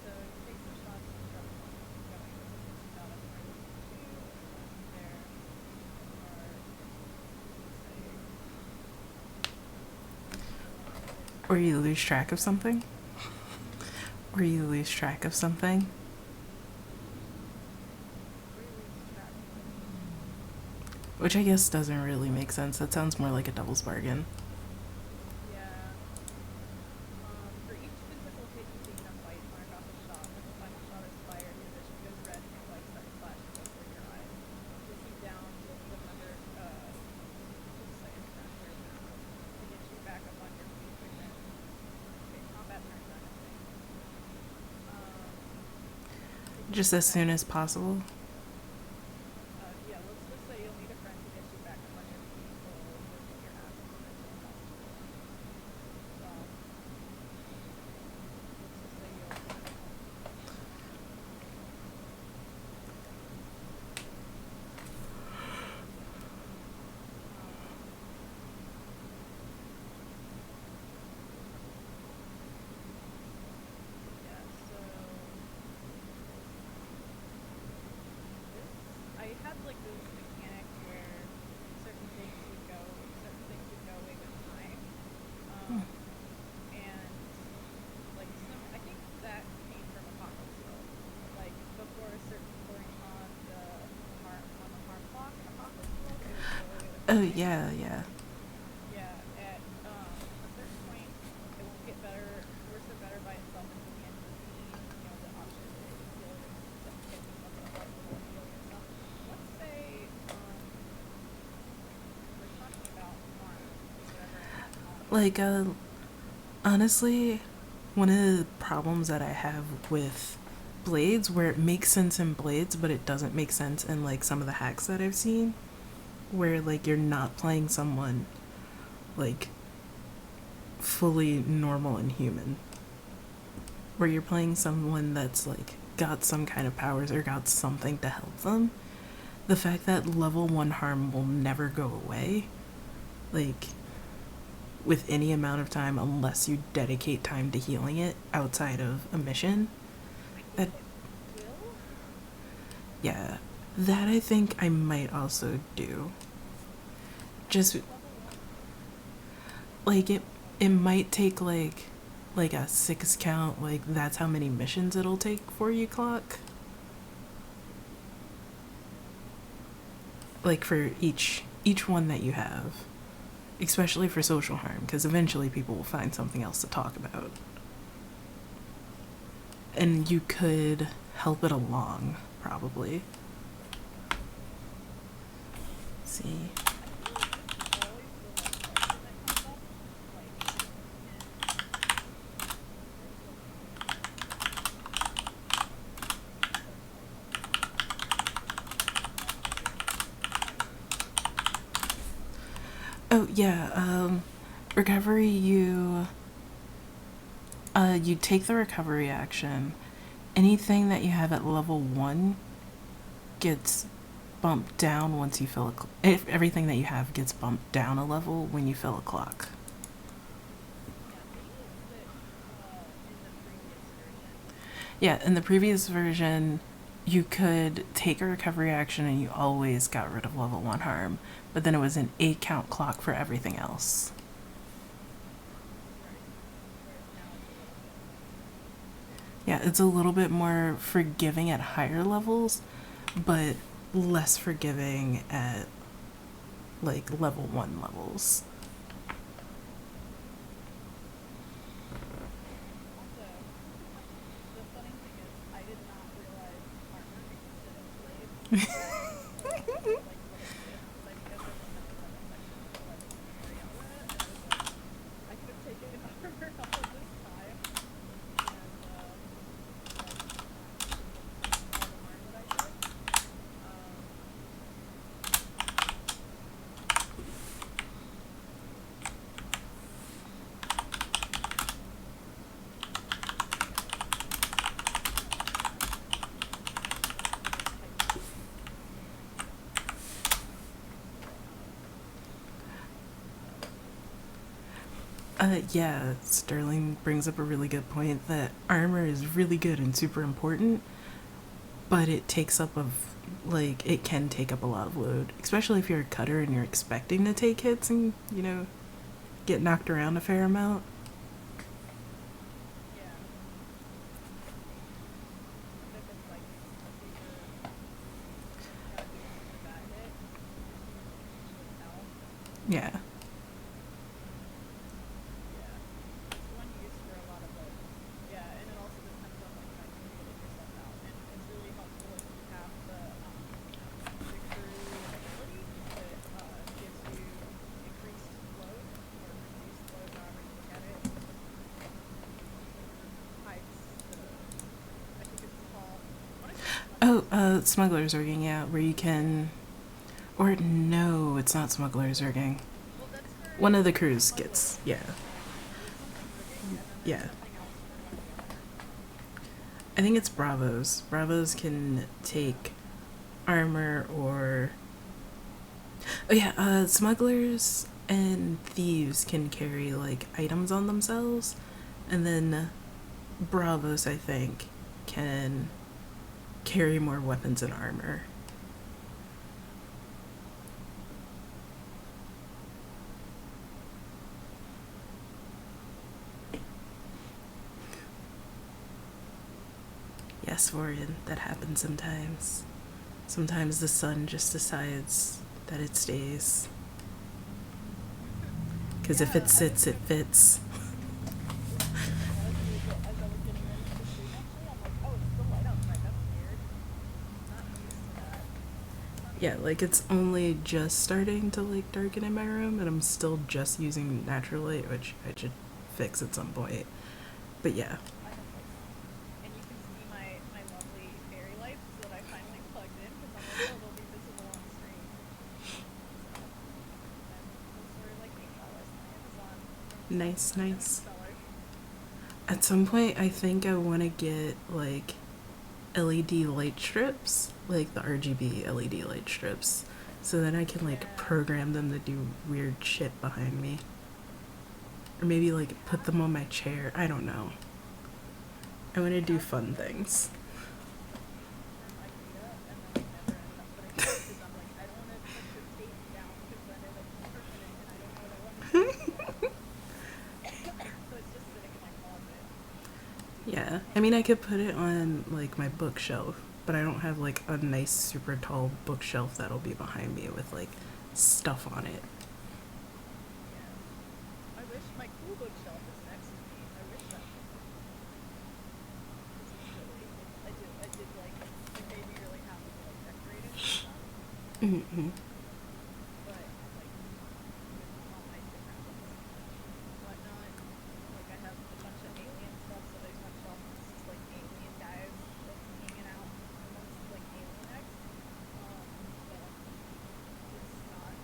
so take some shots and drop one going about a point two there Or you lose track of something. Or you lose track of something. Which I guess doesn't really make sense. That sounds more like a devil's bargain. Yeah. For each physical hit you take in a fight, mark off a shot. When the final shot is fired, your vision goes red and your light starts flashing before your eyes. If you down, you'll need another, just say it's down here now, to get you back up on your feet again. Okay, combat turn done, I think. Just as soon as possible. Yeah, let's just say you'll need a friend to get you back up on your feet, or you'll get your ass as soon as possible. Let's just say you'll. Yeah, so this I had like this mechanic where certain things would go away with time. And like some I think that came from Apocalypse World. Like before a certain point on the harm clock in Apocalypse World, it would go away with Oh, time. yeah, yeah. Yeah, at a certain point, it won't get better, worse or better by itself until the end of the scene. The option is heal yourself, get yourself a health or heal yourself. Let's say we're talking about harm, whatever Like, honestly, one of the problems that I have with Blades, where it makes sense in Blades, but it doesn't make sense in like some of the hacks that I've seen, where like you're not playing someone like fully normal and human. Where you're playing someone that's like got some kind of powers or got something to help them, the fact that level 1 harm will never go away, like, with any amount of time unless you dedicate time to healing it outside of a mission. That, Will? yeah, that I think I might also do. Just Level 1. like it might take like a 6 count, like that's how many missions it'll take for you clock. Like for each one that you have, especially for social harm, because eventually people will find something else to talk about. And you could help it along, probably. Let's see. I feel like there's always the one question that comes up, like, Oh yeah, recovery. You take the recovery action. Anything that you have at level 1 gets bumped down once you fill if everything that you have gets bumped down a level when you fill a clock. yeah, maybe it's that in the previous version. Yeah, in the previous version, you could take a recovery action and you always got rid of level 1 harm, but then it was an 8 count clock for everything else. Right. Whereas now it's a little bit. Yeah, it's a little bit more forgiving at higher levels, but less forgiving at like level 1 levels. Also, the funny thing is, I did not realize armor existed in Blades until like what it did. Because I think I said when I was at a section for like Ariana, and I was like, I could have taken armor all of this time, and like not taken all the harm that I did. Yeah, Sterling brings up a really good point that armor is really good and super important, but it takes up like it can take up a lot of load, especially if you're a cutter and you're expecting to take hits and get knocked around a fair amount. Yeah. Even if it's like a super gotta do a super bad hit with health. Yeah. Yeah. It's one used for a lot of like, yeah, and it also depends on like how you healing yourself out. And it's really helpful if you have the crew ability that gives you increased load or reduced load, however you look at it. Hides the, I think it's called, I want to say Oh, smugglers. Smuggler's Rigging, yeah, where you can. Or no, it's not Smuggler's Rigging. Well, that's for One of the crews gets, smugglers. yeah. There's something rigging, and then there's Yeah. something else for one of the other. I think it's Bravos. Bravos can take armor or. Oh, yeah, smugglers and thieves can carry, like, items on themselves. And then Bravos, I think, can carry more weapons and armor. Yes, Vorian, that happens sometimes. Sometimes the sun just decides that it stays. Because if it Yeah, I was sits, it thinking. fits. Yeah, that's really cool. As I was getting ready for the stream, actually, I'm like, oh, it's still light outside. That's weird. Not used to that. Yeah, like it's only just starting to like darken in my room, and I'm still just using natural light, which I should fix at some point. But yeah, I have fixed mine. And you can see my lovely fairy lights that I finally plugged in because I'm like, oh, they'll be visible on stream. So, and those were like $8 on Amazon. Nice, nice. Stellar. At some point, I think I want to get like LED light strips, like the RGB LED light strips, so that I can like Yeah. program them to do weird shit behind me. Or maybe like put them on my chair. I don't know. I want to do fun things. Term idea, and then I never ended up putting it because I'm like, I don't want to put the tape down because then it's permanent and I don't know what I want to do with it. So it's just sitting in my closet. Yeah, I mean, I could put it on like my bookshelf, but I don't have like a nice, super tall bookshelf that'll be behind me with like stuff on it. Yeah. I wish my cool bookshelf is next to me. I wish that was this is silly. I did like it made me really happy to like decorate it and stuff. Mm-hmm. But like with all my different books and whatnot, like I have a bunch of alien stuff, so there's my shelf that's just like alien guys like hanging out amongst like Alien X. But it's not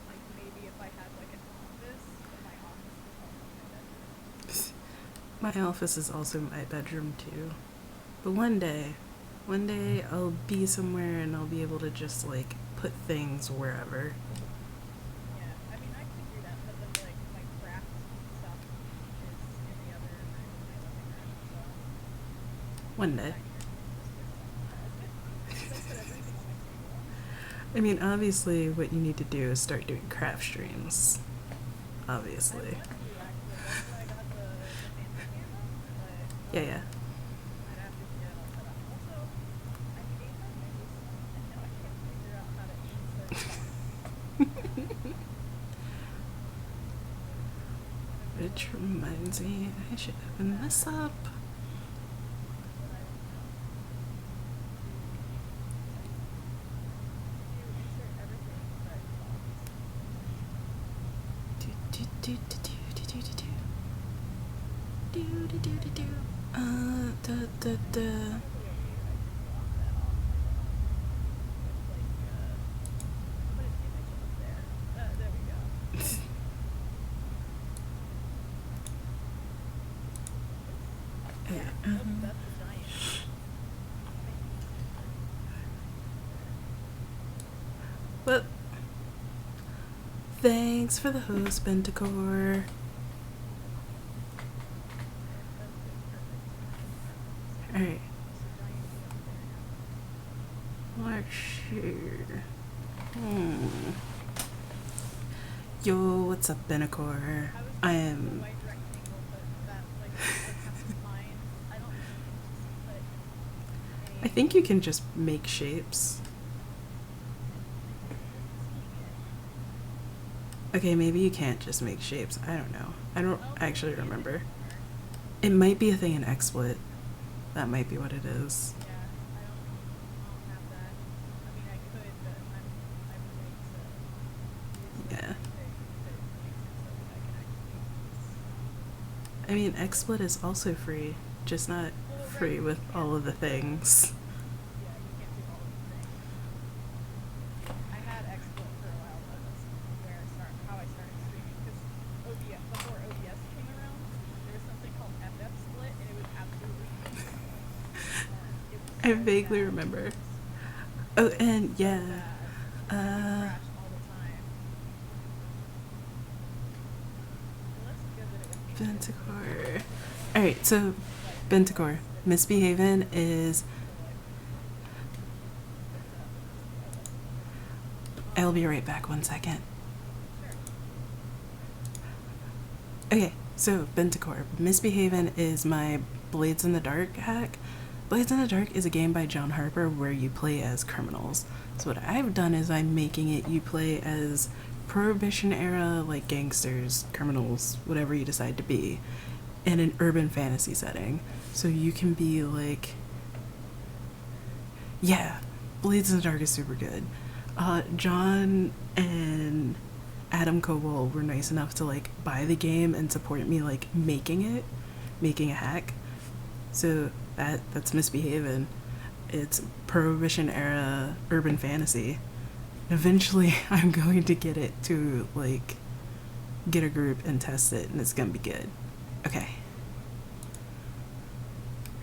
like maybe if I had like an office, but my office is also my bedroom. My office is also my bedroom too. But one day I'll be somewhere and I'll be able to just like put things wherever. Yeah, I mean I could do that, but then like my craft stuff is in the other room in my living room, so One day. tinier. Just put stuff on it. Don't put everything on my table. I mean, obviously, what you need to do is start doing craft streams. I Obviously. want to actually. That's why I got the fancy camera, but Yeah, yeah. I'd have to get it all set up. Also, I hate my mouse, and now I can't figure out how to insert stuff. Which reminds me, I should open this up. But I don't know. You insert everything but fonts. Do, do, do, do, do, do, do, do. Do, do, do, do, do. Da, da, da. Probably a way I could block that off my phone with put an image up there. There we go. Yeah. Okay, Nope, that's the giant. Well, thanks for the host, Bentacore. Alright, let's see. Yo, what's up, Bentacore? I am. White rectangle, but that like has lines. I don't think you can just put I think you can just make shapes. Okay, maybe you can't just make shapes. I don't know. I don't actually remember. It might be a thing in XSplit. That might be what it is. Yeah, I don't have that. I mean, I could, but I'm willing to use Yeah. anything that makes it so that I can actually use. I mean, XSplit is also free, just not free with all of the things. Yeah, you can't do all of the things. I had XSplit for a while, though. That's how I started streaming. Because before OBS came around, there was something called FF Split, and it was absolutely amazing. It was I so vaguely bad. remember. Oh, and So yeah. bad. It Uh, crashed all the time. Well, that's good that it was Bentacore. Alright, so Bentacore. Misbehavin' is. I'll be right back, 1 second. Okay, so Bentacore. Misbehavin' is my Blades in the Dark hack. Blades in the Dark is a game by John Harper where you play as criminals. So what I've done is I'm making it you play as Prohibition era, like gangsters, criminals, whatever you decide to be, in an urban fantasy setting. So you can be like, yeah, Blades in the Dark is super good. John and Adam Koval were nice enough to like buy the game and support me like making a hack. So that's Misbehavin'. It's Prohibition era urban fantasy. Eventually, I'm going to get it to like get a group and test it, and it's gonna be good. Okay.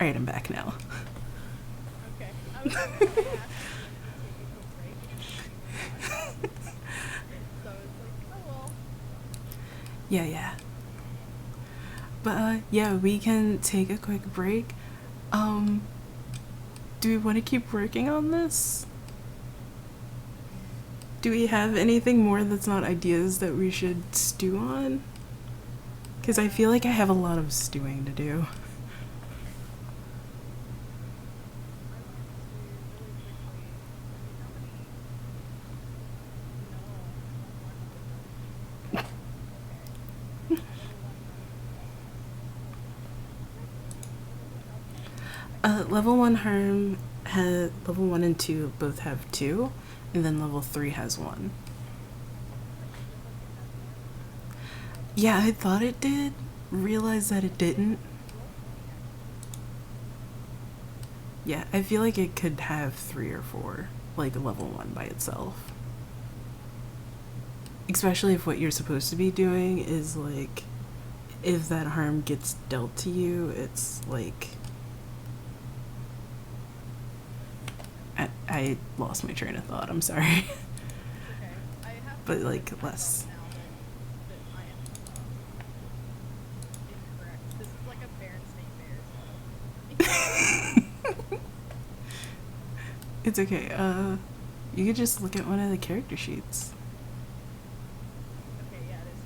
Alright, I'm back now. Okay. I was gonna say, I asked you if you wanted to take a quick break, and you were not. So it's like, oh well. Yeah. But, yeah, we can take a quick break. Do we want to keep working on this? Do we have anything more that's not ideas that we should stew on? Because I feel like I have a lot of stewing to do. Level 1 harm has level 1 and 2 both have 2, and then level 3 has 1. Yeah, I thought it did. Realized that it didn't. Yeah, I feel like it could have 3 or 4, like level 1 by itself. Especially if what you're supposed to be doing is like, if that harm gets dealt to you, it's like. I lost my train of thought, I'm sorry. Okay. I have But, to like, correct less. myself now that I am incorrect. This is like a Berenstain Bears. It's okay. You could just look at one of the character sheets. Okay, yeah, it is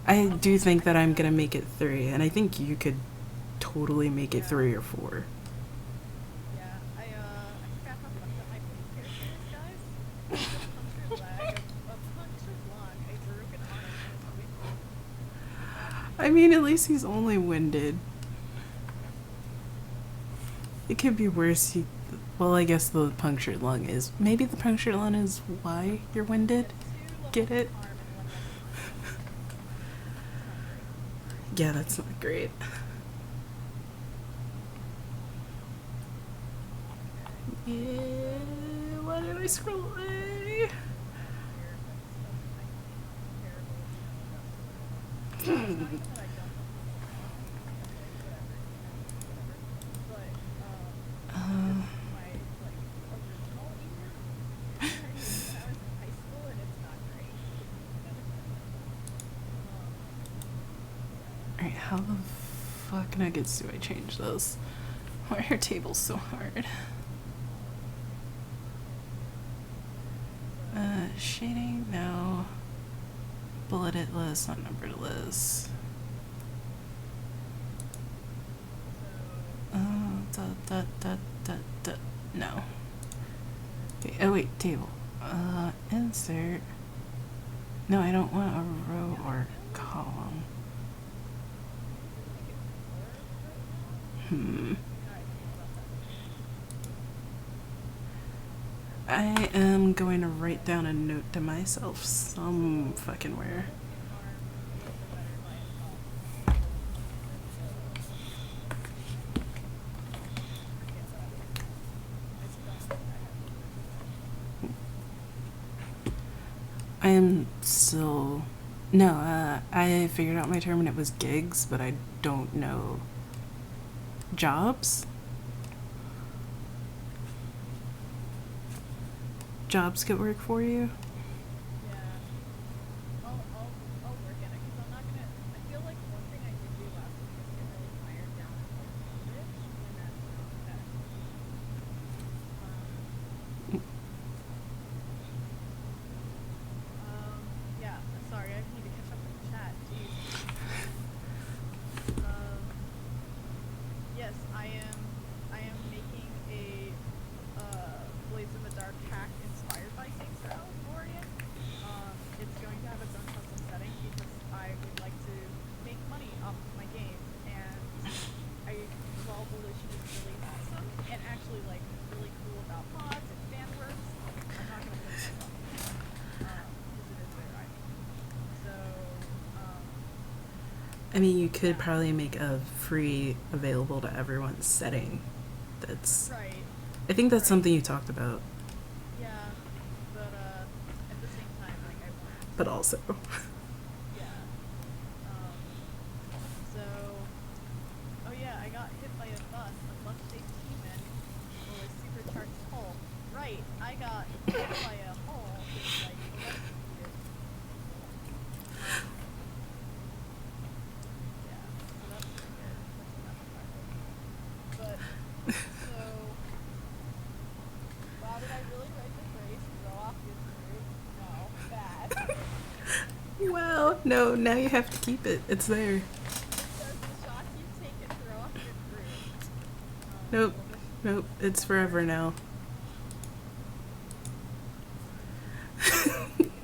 just 2. I do think that I'm gonna make it 3, and I think you could totally make it 3 or 4. Yeah, I forgot how fucked up my base character is, guys. A punctured leg, a punctured lung, a broken arm, and it's winded. I mean, at least he's only winded. It could be worse. Well, I guess the punctured lung is. Maybe the punctured lung is why you're winded? Get it? Arm and one leg. Yeah, that's not great. Yeah, why did I scroll away? Alright, how the fuck nuggets do I change those? Why are tables so hard? Shading, no. Bulleted list, not numbered list. No. Okay, oh wait, table. Insert. No, I don't want a row or column. I am going to write down a note to myself some fucking where. I am still. No, I figured out my term and it was gigs, but I don't know. Jobs? Jobs could work for you? Yeah. I'll work in it because I'm not gonna. I feel like one thing I did do last week was get really tired down and like bitch, and that's not okay. Yeah. Sorry, I need to catch up with the chat. Jeez. Yes, I am making a Blades in the Dark hack inspired by Saints Row Orient. It's going to have its own custom setting because I would like to make money off of my game, and while Volition is really awesome and actually like really cool about mods and fan works, I'm not gonna put myself in it because it is their IP. So I mean, you could probably make a free, available to everyone setting. That's. right. I think that's Right. something you talked about, Yeah, but at the same time, like I want. but also. got hit by a bus, a bus-shaped human, or a supercharged Hulk. Right, I got hit by a hole with, like, electrocuted. Yeah, so that's pretty good. That's enough of my But, so, wow, did I really write the phrase, throw off your groove? No, bad. Well, no, now you have to keep it. It's there. It says the shots you take and throw off your groove. Nope. Well, this Nope. It's forever now.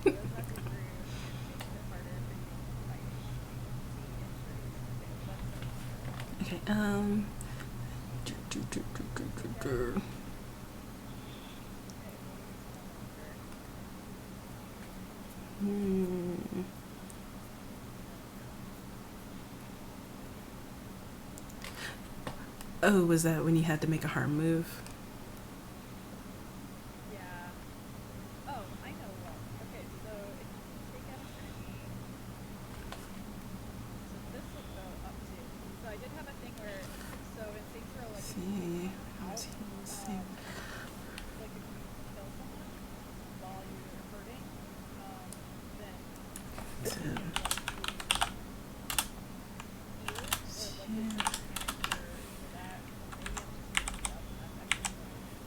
throws off your groove and makes it harder for you to fight. See injuries. Okay, so that's Okay. okay, Hmm. Oh, was that when you had to make a harm move? yeah. Oh, I know one. Okay, so if you take out an enemy, so this will go up to. So I did have a thing where, so in Saints Row, like if you take See. someone out, like if you kill someone while you're hurting, then So, you can like do heals or like there's yeah. a mechanic for that. Maybe I'm just making it up and that's actually right.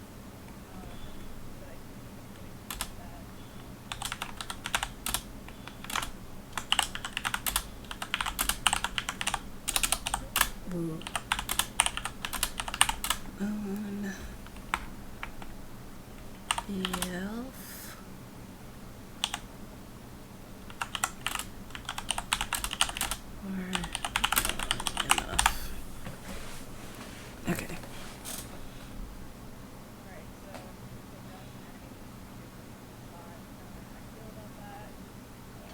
But I think it's getting that. Ooh. On Elf. Or enough. Okay. Alright, so take out an enemy, spot, I feel about that.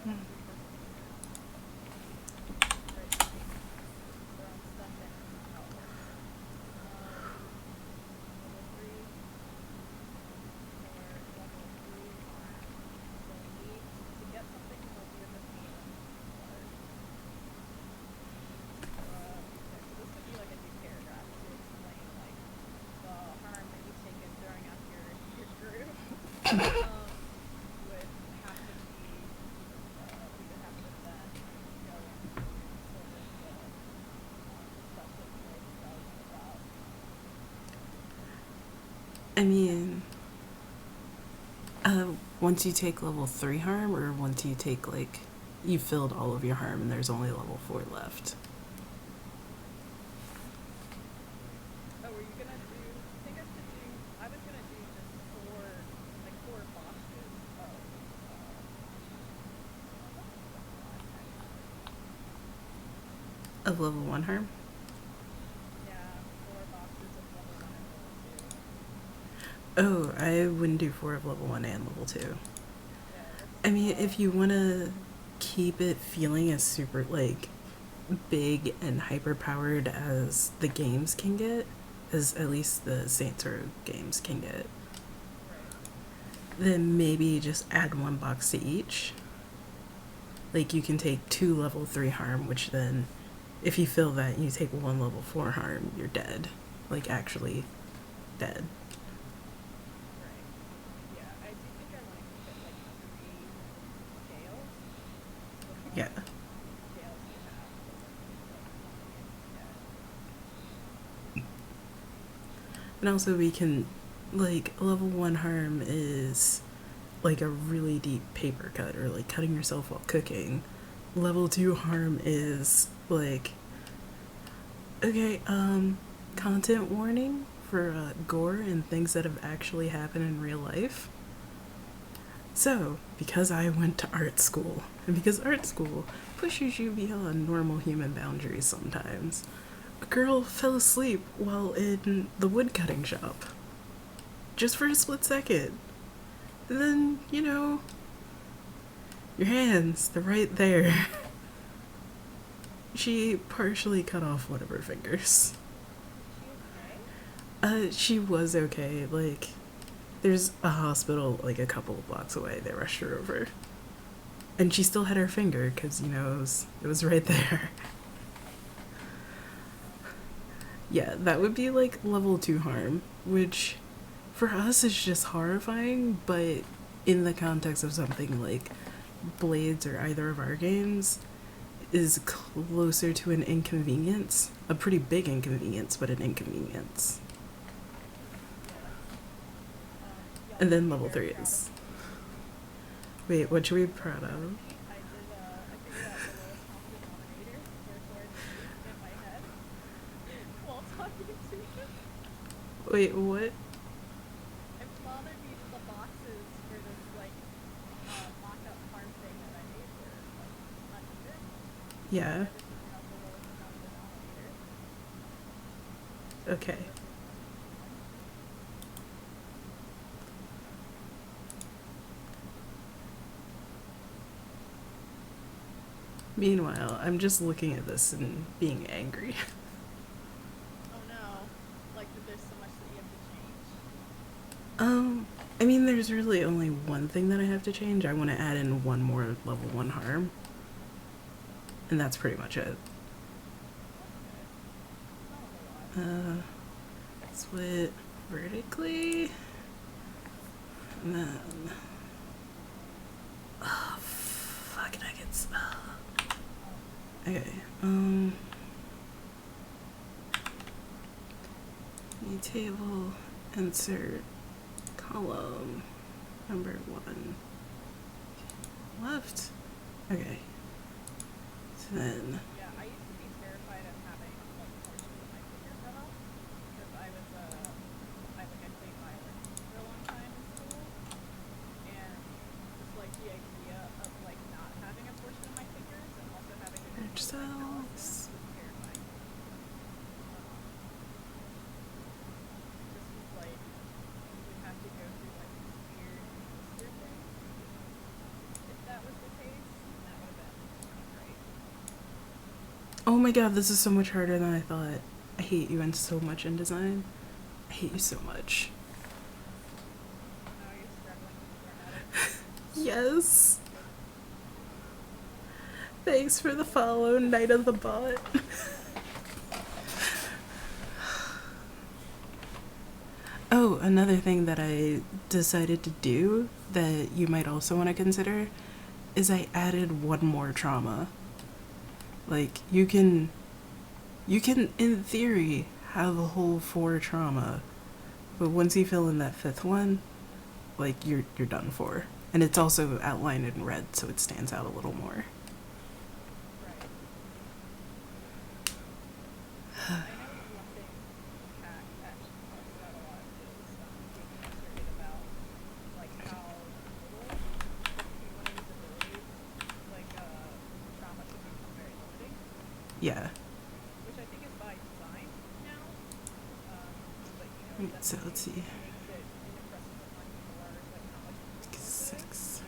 Hmm. Right, throwing stuff in how it works. Level 3 or level 3, you'll need to get something to help you with the pain of blood. Okay, so this could be like a new paragraph to explain like the harm that you take in throwing out your groove. Would have to be we would have to then go into sort of the stuff that Blake says about I mean, once you take level 3 harm, or once you take, like, you filled all of your harm and there's only level 4 left? oh, were you gonna do I think I should do I was gonna do just four boxes of Of level 1 harm? yeah, 4 boxes of level 1 and level 2. Oh, I wouldn't do 4 of level 1 and level 2. Yeah, I mean, if you want to keep it feeling as super, like, big and hyper powered as the games can get, as at least the Saints Row games can get, right. then maybe just add 1 box to each. Like, you can take 2 level 3 harm, which then, if you fill that and you take 1 level 4 harm, you're dead. Like, actually dead. Right. Yeah, I do think I want to keep it like 3 scales. So the more Yeah. scales you have, the more you get. And also, we can, like, level 1 harm is like a really deep paper cut, or like cutting yourself while cooking. Level 2 harm is like, okay, content warning for gore and things that have actually happened in real life. So, because I went to art school, and because art school pushes you beyond normal human boundaries sometimes, a girl fell asleep while in the woodcutting shop. Just for a split second. And then, you know, your hands, they're right there. She partially cut off one of her fingers. Is she okay? She was okay. Like, there's a hospital, like, a couple of blocks away. They rushed her over. And she still had her finger, because, you know, it was right there. Yeah, that would be like level 2 harm, which for us is just horrifying, but in the context of something like Blades or either of our games, is closer to an inconvenience. A pretty big inconvenience, but an inconvenience. Y'all And should then be level very 3 proud of is. me. Wait, what should we be proud of? I figured out the lowest common denominator for towards me in my head while talking to you. Wait, what? And Father needed the boxes for this like mock-up farm thing that I made were like uneven. Yeah, I had to figure out the lowest common denominator. okay. This is 161. Meanwhile, I'm just looking at this and being angry. Oh no. Like that there's so much that you have to change. Um, I mean, there's really only one thing that I have to change. I want to add in one more level 1 harm. And that's pretty much it. That's good. Not a whole lot. Split vertically. And then. Oh, fuck nuggets. Okay, new table, insert column number 1 left. Okay, so then Yeah, I used to be terrified of having like portions of my finger cut off because I played violin for a long time in school, and just like the idea of like not having a portion of my fingers and also having to go merge through like calluses cells. was terrifying. This was like you would have to go through like these weird blister things. If that was the case, that would have been not great. Oh my god, this is so much harder than I thought. I hate you and so much in design. I hate you so much. Now you're struggling to learn how to Yes. Thanks for the follow, Knight of the Bot. Oh, another thing that I decided to do that you might also want to consider is I added one more trauma. Like you can in theory have a whole 4 trauma, but once you fill in that 5th one, like you're done for. And it's also outlined in red so it stands out a little more. Right. I know one thing Kat actually talks about a lot is being frustrated about like how little between one of his abilities, like trauma can become very limiting, Yeah. which I think is by design now. But you know, it Right, so let's definitely see. makes it inimpressive upon you more like how much you can deal with it. 6.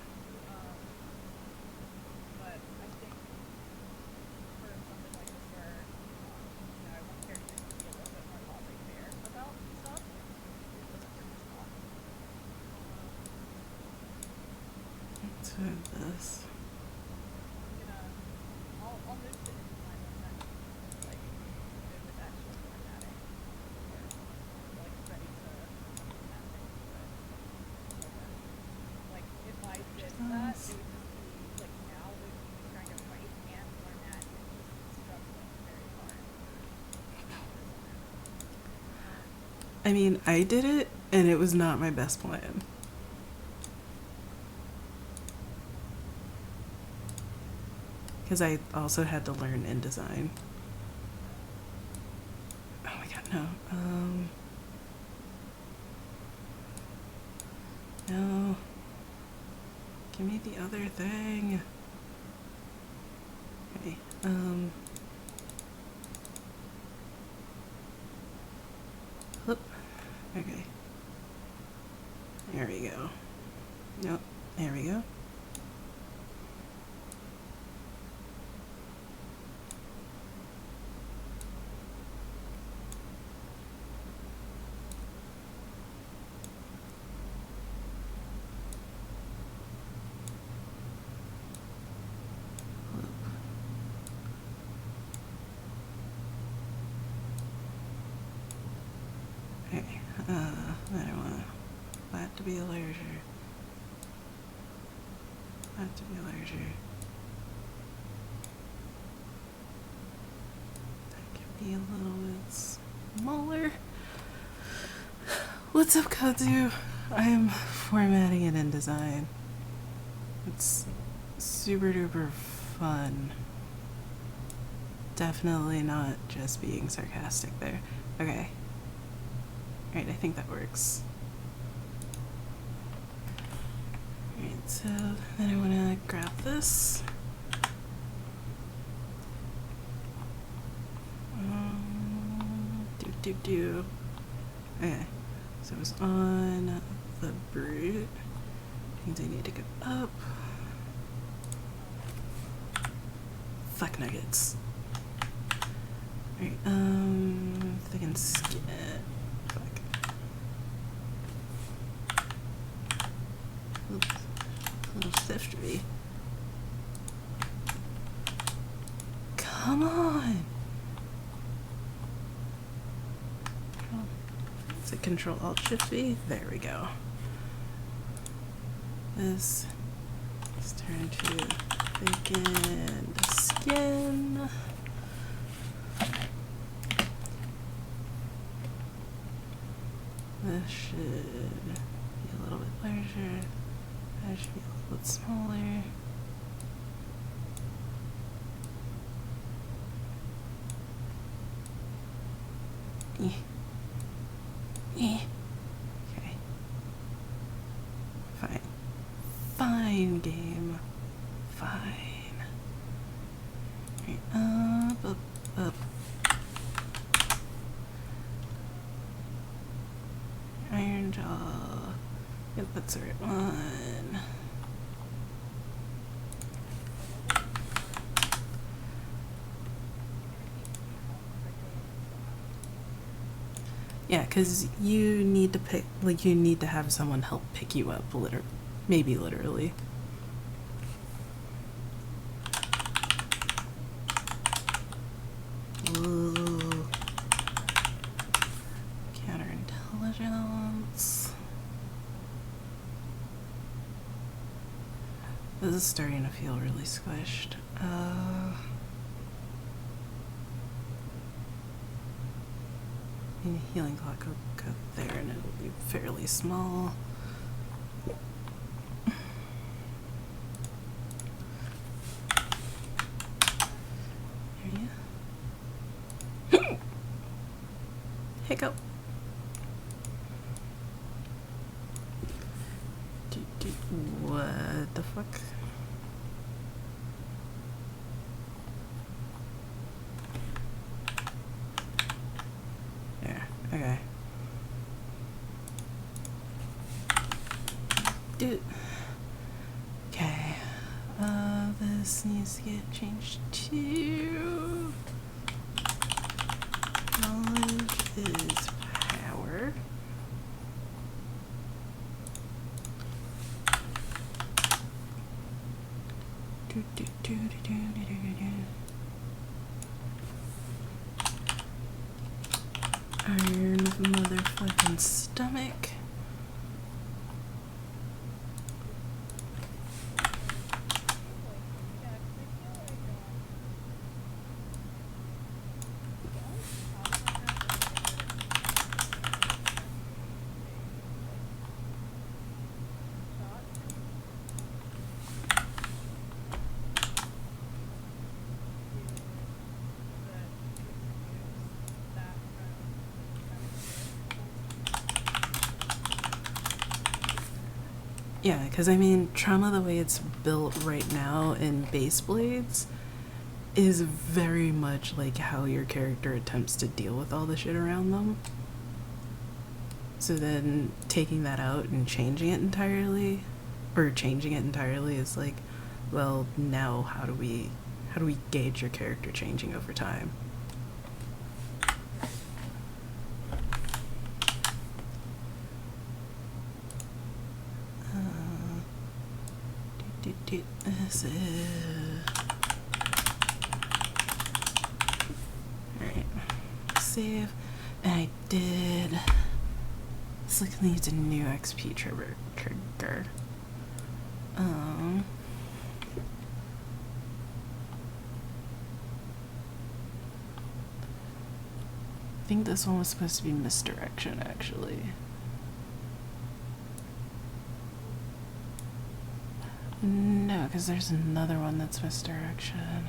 But I think for something like this where, I want characters to be a little bit more laissez-faire about stuff, it doesn't hurt to talk. Let's have this. I'll move to InDesign once I'm like good with actual formatting or like ready to format things. But like if I did that, it would just be like now it would be me trying to write and format and just struggling very hard for this amount. I mean, I did it and it was not my best plan. Because I also had to learn InDesign. Oh my god, no. No. Give me the other thing. Okay. Whoop. Okay. There we go. Nope. There we go. Okay, then I want that to be larger. That to be larger. That can be a little bit smaller. What's up, Kazu? I am formatting it in design. It's super duper fun. Definitely not just being sarcastic there. Okay. Alright, I think that works. Alright, so then I want to grab this. Do. Okay, so it was on the brute. Means I need to go up. Fuck nuggets. Alright, thick and skin. Fuck. Oops. A little siftery. Come on! Is it Control Alt Shift V? There we go. This is turned to thickened skin. This should be a little bit larger. That should be a little bit smaller. Okay. Fine. Fine, game. Fine. Right, up. Iron Jaw. Yep, that's the right one. Yeah, because you need to pick, like, you need to have someone help pick you up, maybe literally. Ooh. Counterintelligence. This is starting to feel really squished. Healing clock will go there and it'll be fairly small. There you. Hiccup. What the fuck? Okay. Dude. Okay. This needs to get changed to knowledge is power. Iron motherfucking stomach. Yeah, because I mean, trauma the way it's built right now in Base Blades is very much like how your character attempts to deal with all the shit around them. So then taking that out and changing it entirely is like, well, now how do we gauge your character changing over time? This is alright. Save. And I did Slick needs a new XP trigger. I think this one was supposed to be misdirection, actually. No, because there's another one that's misdirection.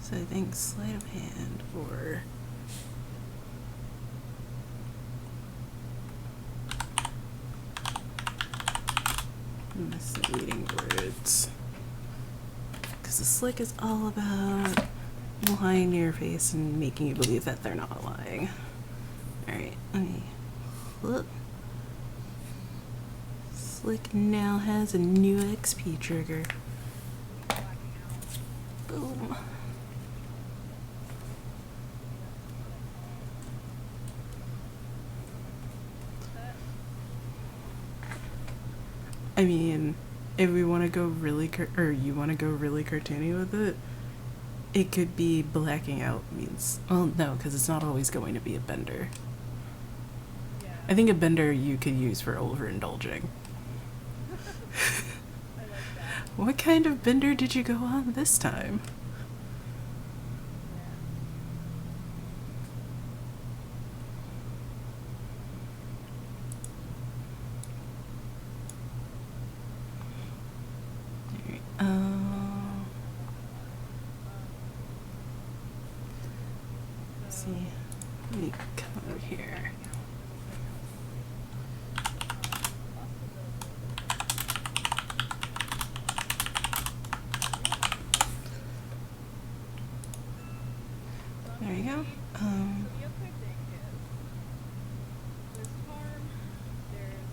So I think sleight of hand for misleading words. Because the slick is all about lying to your face and making you believe that they're not lying. Alright, let me look. Slick now has a new XP trigger. Boom. I mean, if we want to go really, or you want to go really cartoony with it, it could be blacking out means, well, no, because it's not always going to be a bender. Yeah. I think a bender you could use for overindulging. I like that. What kind of bender did you go on this time? Let's see. Let me come over here. There you go. The other thing is, there's harm, there's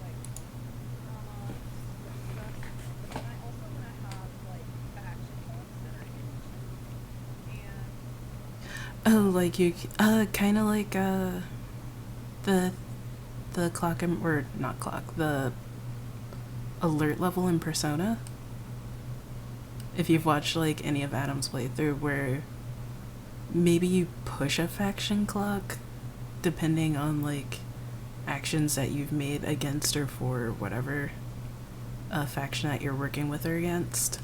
like trauma, stress, but then I also want to have like faction clubs that are in, and Oh, like you, kind of like the clock or not clock, the alert level in Persona. If you've watched like any of Adam's playthrough, where maybe you push a faction clock depending on like actions that you've made against or for whatever faction that you're working with or against.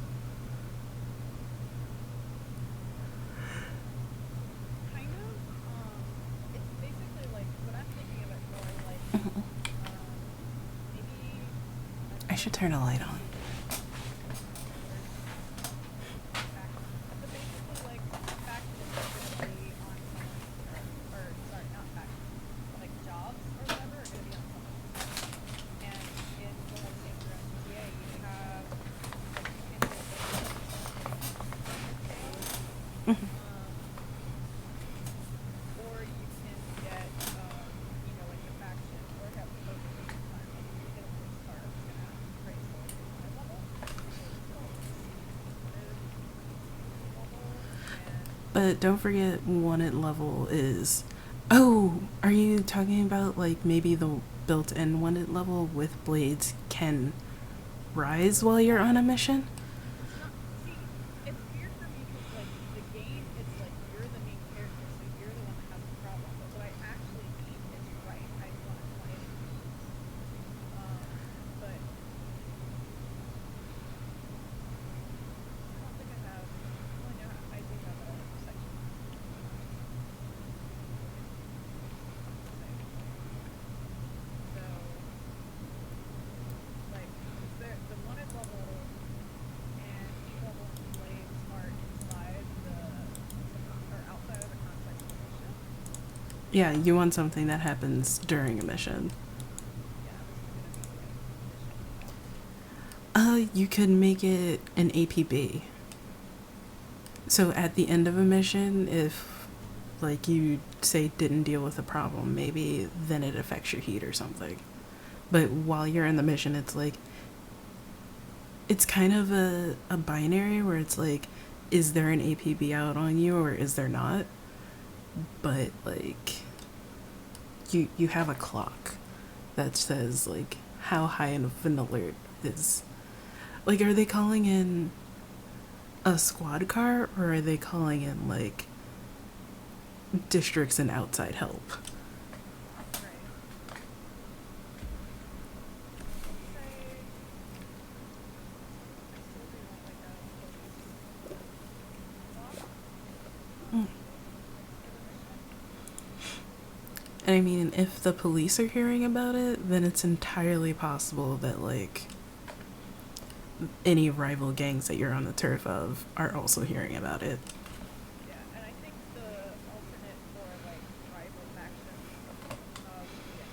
kind of, it's basically like what I'm thinking of it more like, maybe I should turn a light on. but basically like faction is going to be on someone's, or sorry, not faction, like jobs or whatever are going to be on someone's side. And in the whole thing for GTA, you have like you can do or you can get you know like the faction or have both at the same time. Like if you get a police car, it's gonna raise like my level. But don't forget wanted level is. Oh, are you talking about like maybe the built-in wanted level with blades can rise while you're on a mission? It's not, see, it's weird for me because like the game, it's like you're the main character, so you're the one that has the problem. But what I actually mean is right. I want it to be, but I don't think I have. Oh no, I do have a section. So, like, 'cause the wanted level and level blades are inside or outside of the context of the mission. Yeah, you want something that happens during a mission. Yeah, this is gonna be like mission. You could make it an APB. So at the end of a mission, if like you say didn't deal with a problem, maybe then it affects your heat or something. But while you're in the mission, it's like, it's kind of a binary where it's like, is there an APB out on you or is there not? But like, you have a clock that says like how high of an alert is. Like, are they calling in a squad car or are they calling in like districts and outside help? Right. Mm. And I mean, if the police are hearing about it, then it's entirely possible that like any rival gangs that you're on the turf of are also hearing about it. Yeah, and I think the alternate for like rival factions would be a hit.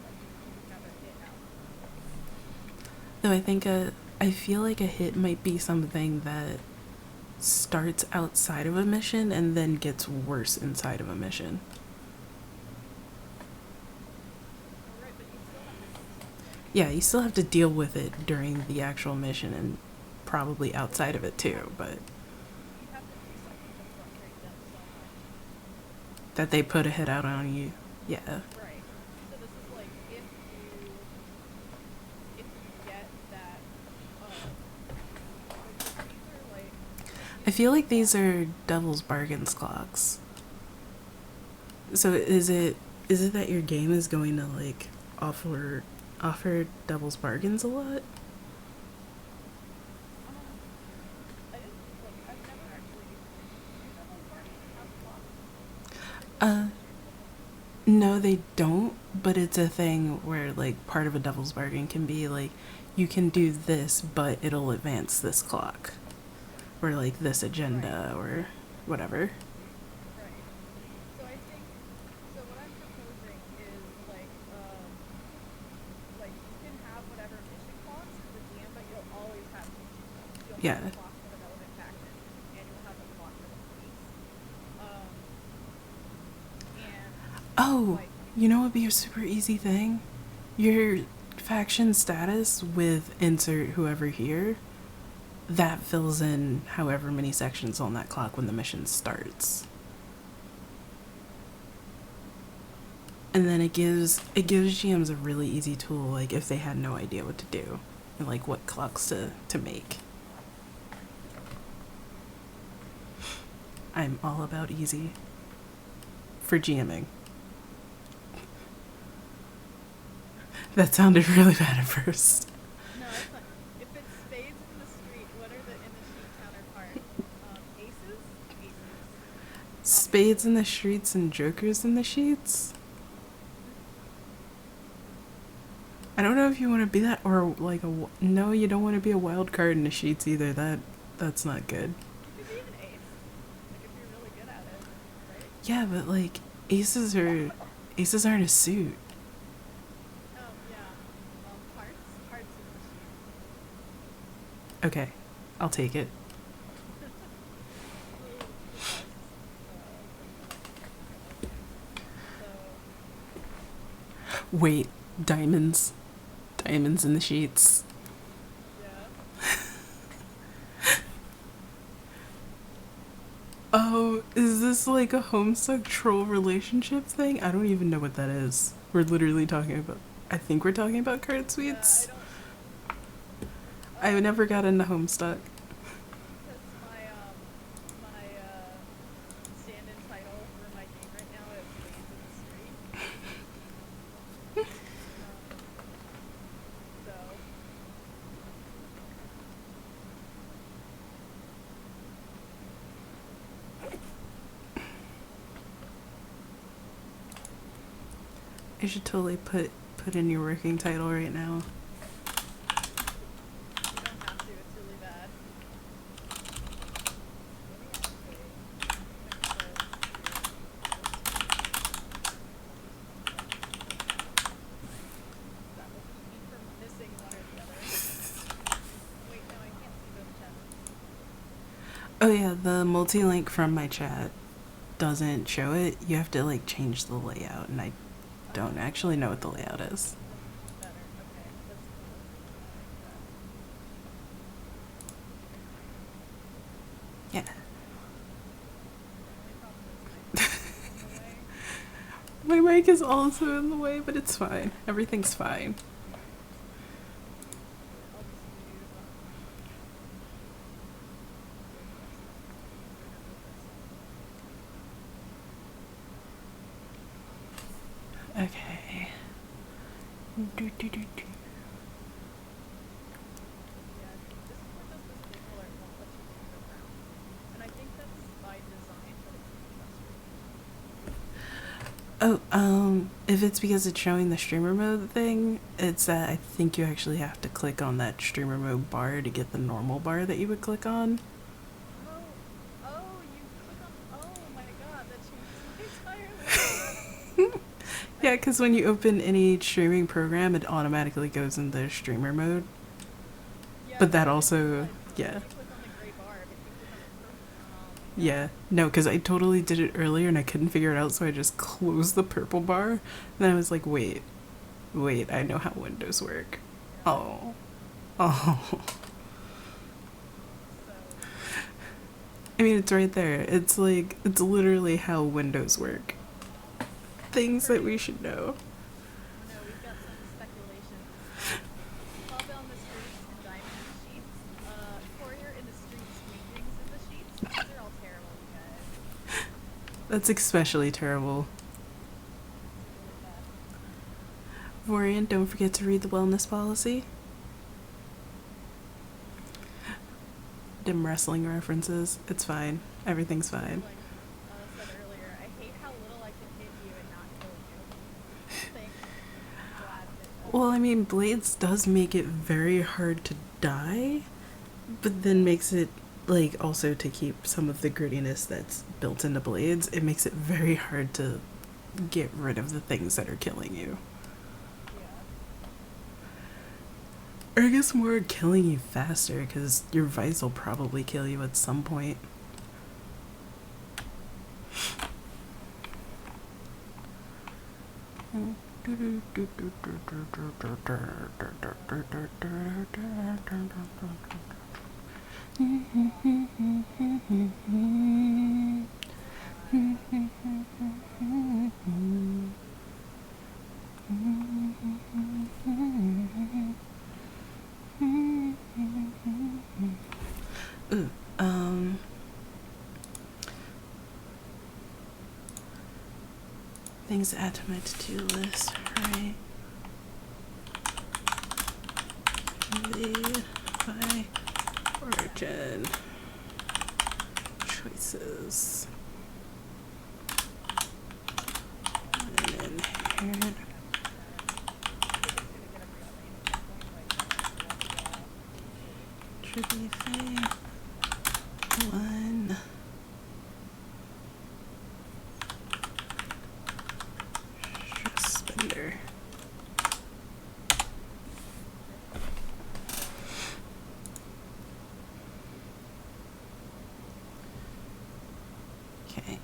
Like you have a hit out. Though I think I feel like a hit might be something that starts outside of a mission and then gets worse inside of a mission. Right, but you still have to do something. Yeah, you still have to deal with it during the actual mission and probably outside of it too, but You have to do something to frustrate them so much. that they put a hit out on you. Yeah. Right. So this is like if you get that like these are like I feel like these are devil's bargains clocks. So is it that your game is going to like offer devil's bargains a lot? I didn't like I've never actually do double parties have clocks. Uh no, they don't, but it's a thing where like part of a devil's bargain can be like you can do this but it'll advance this clock or like this agenda or whatever. Right. So I think so what I'm proposing is like you can have whatever mission clocks for the DM, but you'll always have two clocks. You'll Yeah. have a clock for the relevant faction and you'll have a clock for the police. And Oh, like you know what would be a super easy thing? Your faction status with insert whoever here, that fills in however many sections on that clock when the mission starts. And then it gives GMs a really easy tool, like if they had no idea what to do and like what clocks to make. I'm all about easy for GMing. That sounded really bad at first. no, it's not. If it's spades in the street, what are the in the street counterparts? Aces? Aces. Spades in the streets and jokers in the sheets? I don't know if you want to be that or like no, you don't want to be a wild card in the sheets either. That's not good. You could be an ace. Like if you're really good at it, right? Yeah, but like aces aren't a suit. Oh yeah. Hearts in the sheet. Okay, I'll take it. Wait, diamonds. Diamonds in the sheets. Yeah. Oh, is this like a Homestuck troll relationship thing? I don't even know what that is. We're literally talking about. I think we're talking about card suites. I never got into Homestuck. Because my stand-in title for my game right now is Spades in the Street. So I should totally put in your working title right now. you don't have to. It's really bad. That will keep me from missing one or the other. Wait, no, I can't see both chats. Oh yeah, the multi-link from my chat doesn't show it. You have to like change the layout, and I don't actually know what the layout is. Better. My mic is also in the way, but it's fine. Everything's fine. I'll just move. Okay. Do, do, do, do. Yeah, Discord does this thing where it won't let you move around, and I think that's by design, but it's frustrating. Oh, if it's because it's showing the streamer mode thing, it's that I think you actually have to click on that streamer mode bar to get the normal bar that you would click on. You click on. Oh my god, that changes my entire life. Yeah, because when you open any streaming program, it automatically goes into streamer mode. Yeah, But that makes also, sense. yeah. You click on the gray bar, but if you click on the purple, oh my god. Yeah, no, because I totally did it earlier and I couldn't figure it out, so I just closed the purple bar. And then I was like, wait, I know how Windows work. Yeah. Oh. Oh. So, I mean, it's right there. It's like, it's literally how Windows work. Things that we should know. oh no, we've got some speculation. Pavel in the streets, Diamond in the sheets, Courier in the streets, Weaklings in the sheets. These are all terrible, you guys. That's especially terrible. Really bad. Vorian, don't forget to read the wellness policy. Dim wrestling references. It's fine. Everything's fine. Like said earlier, I hate how little I can hit you and not kill you. Thanks. Glad that, Well, I mean, Blades does make it very hard to die, but then makes it, like, also to keep some of the grittiness that's built into Blades, it makes it very hard to get rid of the things that are killing you. yeah. Or I guess more killing you faster, because your Vice will probably kill you at some point. Ooh, things to add to my to-do list, right? The by origin choices and inherent tribute thing one stress spender. Okay,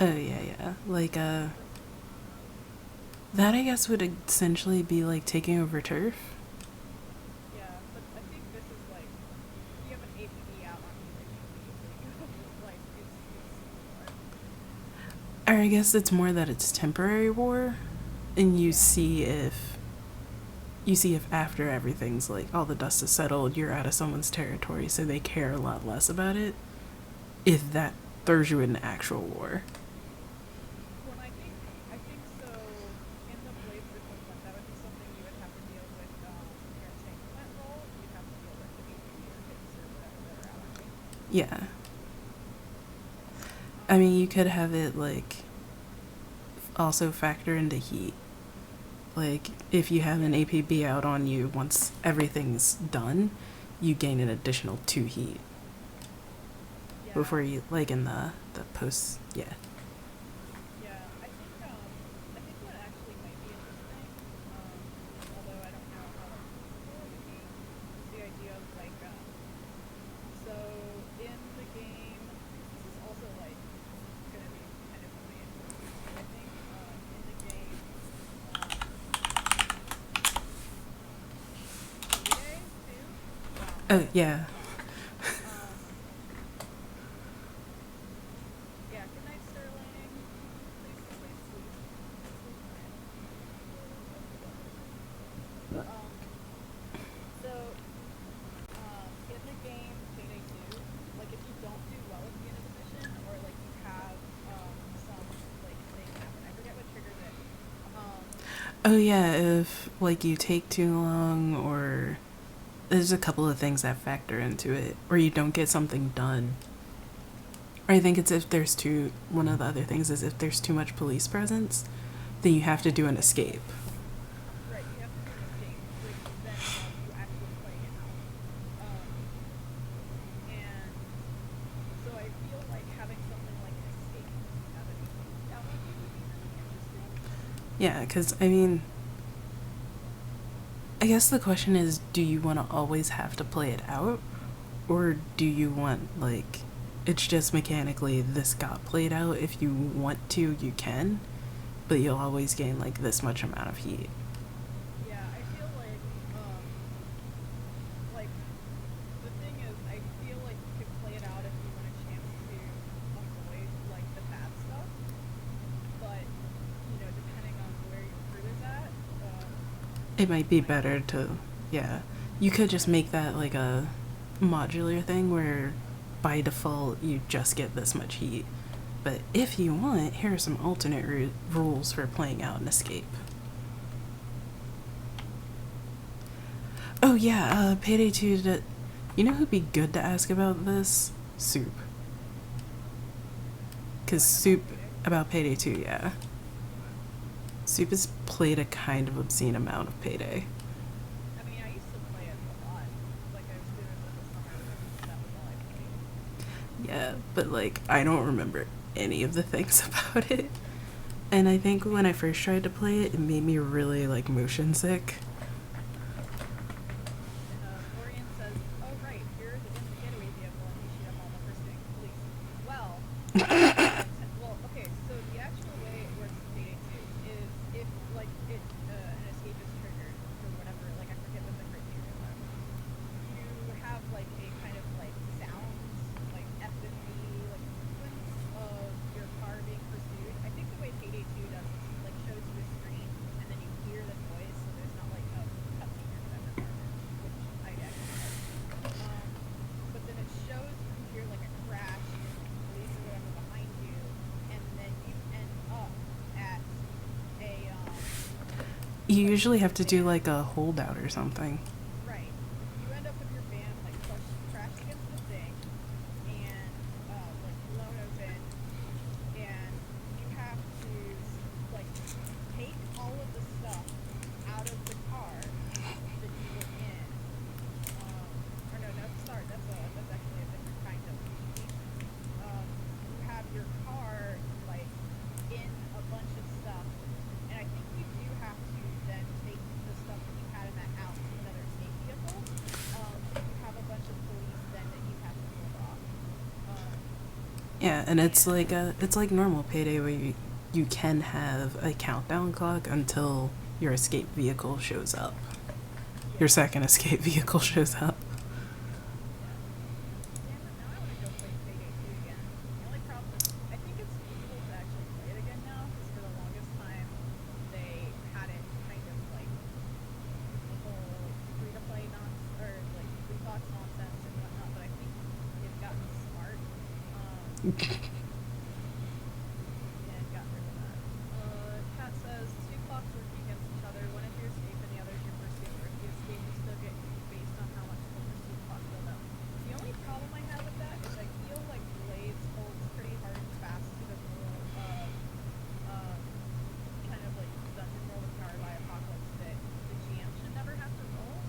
oh yeah, like that I guess would essentially be like taking over turf. Yeah, but I think this is like, you have an APB out on you that you leave, like, it's Or I guess it's more that it's temporary war, and you see if after everything's like all the dust is settled, you're out of someone's territory, so they care a lot less about it. If that throws you into actual war. Well, I think so. In the Blades equivalent, that would be something you would have to deal with your entanglement role. You'd have to deal with the APB or hits or whatever that are out on you. Yeah. I mean, you could have it like also factor into heat. Like, if you have an APB out on you, once everything's done, you gain an additional 2 heat. Yeah. Before you, like in the post, yeah. Yeah, I think what actually might be interesting, although I don't know how feasible it would be, is the idea of like, so in the game, this is also like Oh, yeah. Um, yeah, good night, Sterling. Please, please sleep. Sleep tonight. Um, so, in the game Payday 2, like, if you don't do well at the end of the mission, or, like, you have, some, like, thing happen, I forget what triggers it, um, Oh, yeah, if, like, you take too long, or there's a couple of things that factor into it, or you don't get something done. Or I think it's if there's too, one of the other things is if there's too much police presence, then you have to do an escape. right, you have to do an escape, which then involves you actually playing it out. And so I feel like having something like an escape happening, that one would be really interesting. Yeah, because, I mean, I guess the question is, do you want to always have to play it out? Or do you want, like, it's just mechanically this got played out. If you want to, you can, but you'll always gain, like, this much amount of heat. Yeah, I feel like the thing is, I feel like you could play it out if you want a chance to avoid like the bad stuff. But depending on where your crew is at, It might be might better to, yeah. You could just make that, like, a modular thing where by default you just get this much heat. But if you want, here are some alternate rules for playing out an escape. Oh yeah, Payday 2, you know who'd be good to ask about this? Soup. Because Soup, about Payday 2, yeah. Soup has played a kind of obscene amount of Payday. I mean, I used to play it a lot. Like I was doing it over the summer, and that was all I played. Yeah, but, like, I don't remember any of the things about it. And I think when I first tried to play it, it made me really, like, motion sick. Lorian says, "Oh right, you're the getaway vehicle, and you shoot up all the pursuing police." Well, well, okay. So the actual way it works in Payday 2 is if like an escape is triggered or whatever. Like I forget what the criteria was. You have like a kind of like sound, like FMV, like sequence of your car being pursued. I think the way Payday 2 does it like shows you a screen and then you hear the noise, so there's not like a cutscene or whatever garbage, which I actually like. But then it shows you can hear like a crash and police or whatever behind you, and then you end up at a You like usually have to do, van. like, a holdout or something. Right. You end up with your van like crashed against the thing and like blown open, and you have to like take all of the stuff out of the car that you were in. Or no, sorry, that's actually a different kind of communication. You have your car like in a bunch of stuff, and I think you do have to then take the stuff that you had in that out to another escape vehicle. You have a bunch of police then that you have to hold off. Yeah, and it's like normal Payday where you can have a countdown clock until your escape vehicle shows up. Your second escape vehicle shows up. Damn it, now I want to go play Payday 2 again. The only problem is, I think it's feasible to actually play it again now, because for the longest time, they had it kind of like the whole free-to-play or like free box nonsense and whatnot, but I think they've gotten smart, and got rid of that. Kat says, two clocks working against each other, one is your escape and the other is your pursuit, or if you escape, you still get based on how much the pursuit clock build up. The only problem I have with that is I feel like Blades holds pretty hard and fast to the rule of kind of like dungeon roll with Powered by Apocalypse that the GM should never have to roll.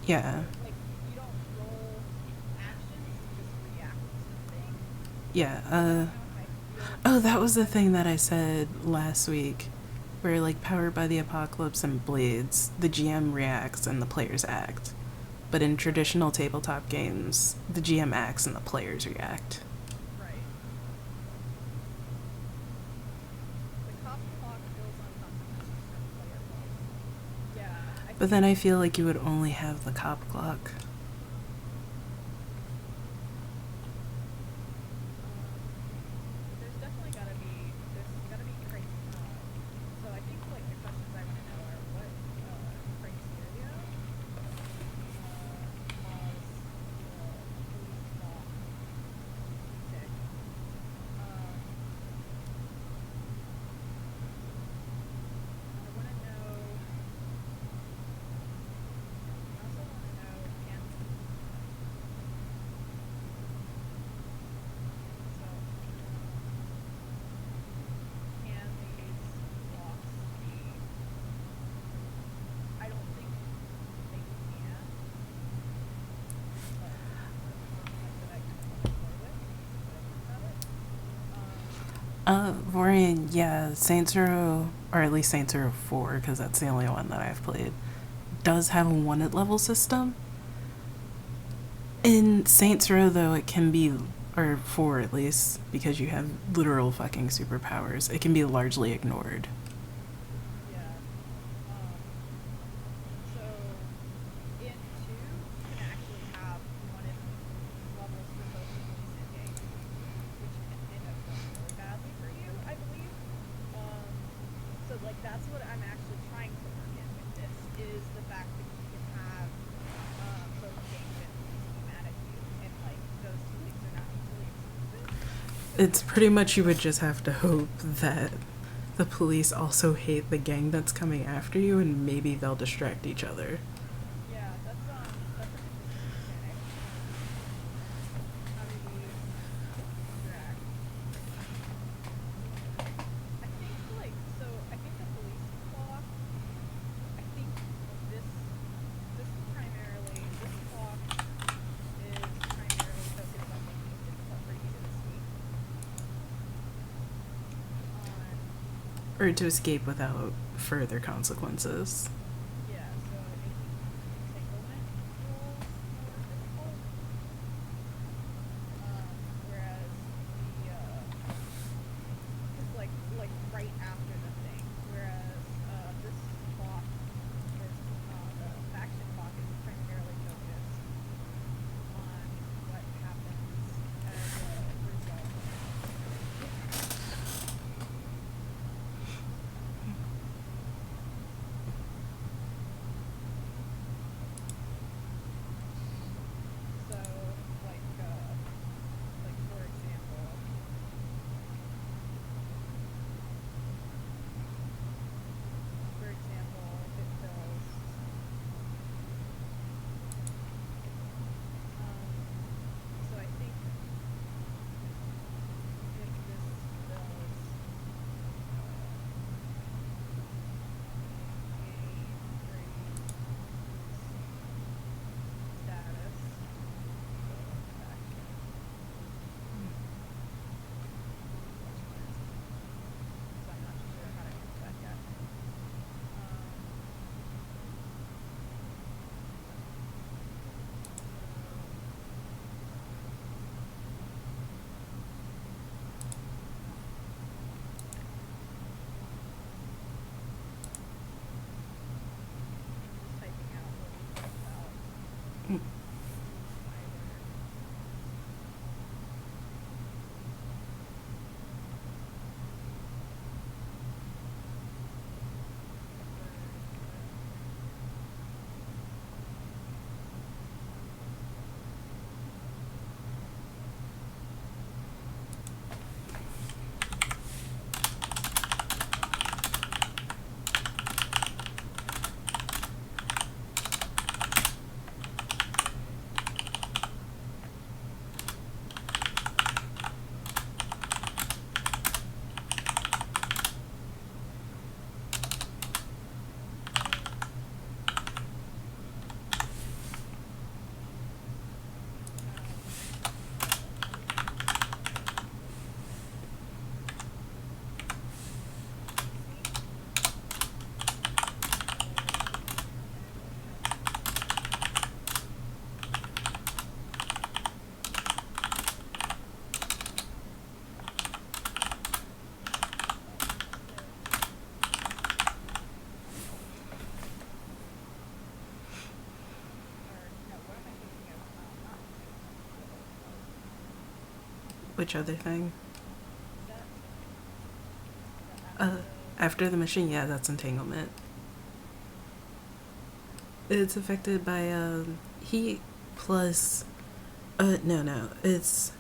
Yeah. Like you don't roll actions, you just react to things. Yeah, I don't know if I feel oh, that was the thing that I said last week. Where, like, Powered by the Apocalypse and Blades, the GM reacts and the players act. But in traditional tabletop games, the GM acts and the players react. right. The cop clock builds on consequences from player roles. Yeah, I But think then I feel like you would only have the cop clock. Vorian, yeah, Saints Row, or at least Saints Row 4, because that's the only one that I've played, does have a wanted level system. In Saints Row, though, it can be, or 4 at least, because you have literal fucking superpowers, it can be largely ignored. Yeah. So in two, you can actually have wanted levels for both the police and gangs, which can end up going really badly for you, I believe. So like that's what I'm actually trying to work in with this is the fact that you can have both gangs and police be mad at you, and like those two things are not mutually exclusive. 'Cause, It's pretty much you would just have to hope that the police also hate the gang that's coming after you, and maybe they'll distract each other. yeah, that's an interesting mechanic. How do we interact? I think like so. I think the police clock. I think this primarily this clock is primarily focused on making it difficult for you to escape. On Or to escape without further consequences. yeah, so making entanglement rules more difficult. Whereas the it's like right after the thing. Whereas this clock is the faction clock is primarily focused on what happens as a result. So like for example, it fills. So I think if this fills status, faction. So I'm not sure how to answer that yet. Just typing out what we talked about. Mm. Which other thing? After the machine, yeah, that's entanglement. It's affected by heat plus. No. It's.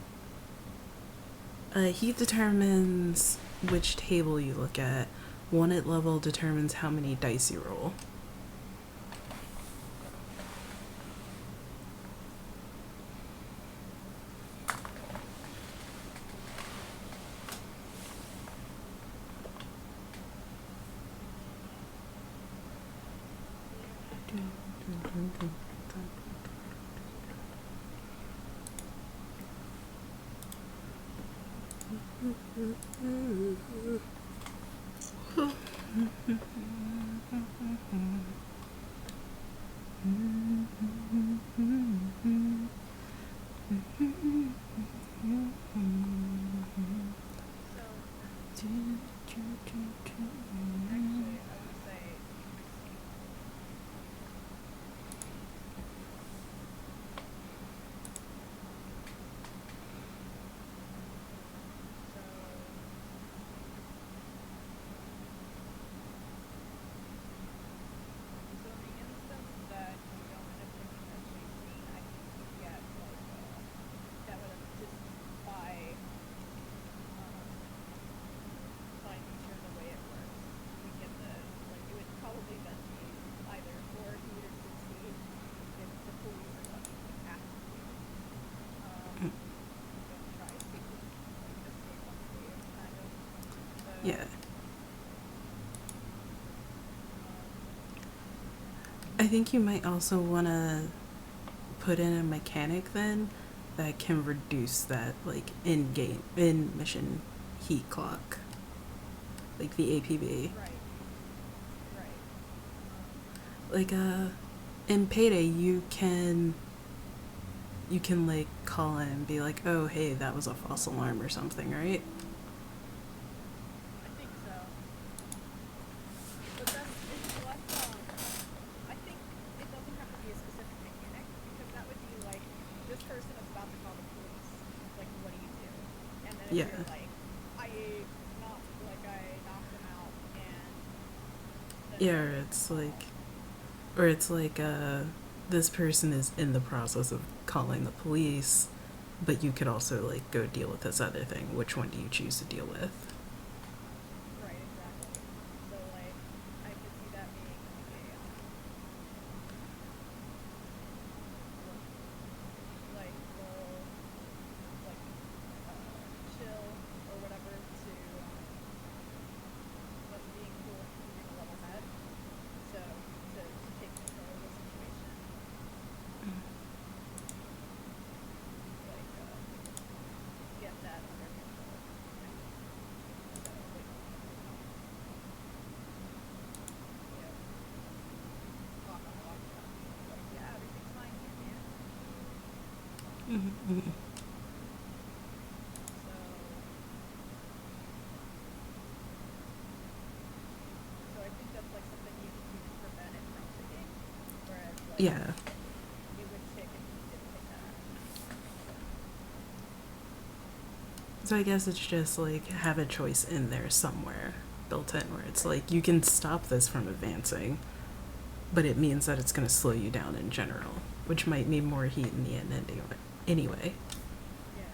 Heat determines which table you look at. Wanted level determines how many dice you roll. Actually, I want to say. So. So in the instance that you don't end up taking a chase scene, I think you get like that would just by nature the way it works, we get the like it would probably then be either for you to succeed if the police are suddenly after you. Don't try to like escape unscathed kind of. So Yeah. I think you might also want to put in a mechanic then that can reduce that like in game in mission heat clock, like the APB. right, right. Like in Payday you can like call in and be like, oh hey, that was a false alarm or something, right? I think so. But then it's less I think it doesn't have to be a specific mechanic because that would be like this person is about to call the police. Like what do you do? And then if Yeah. you're like, I knocked him out and then Yeah, or it's like this person is in the process of calling the police, but you could also like go deal with this other thing. Which one do you choose to deal with? right, exactly. So like I could see that being like we'll like chill or whatever to us being cool and keeping a level head. So to take control of the situation, like get that under control. So like yeah, talk on the walkie-talkie, like yeah, everything's fine here, man. Mm-hmm. So I think that's like something you can do to prevent it from ticking, whereas like Yeah. it would tick if you didn't take that action. So I guess it's just like have a choice in there somewhere built in where it's like you can stop this from advancing, but it means that it's going to slow you down in general, which might mean more heat in the end anyway. Yeah.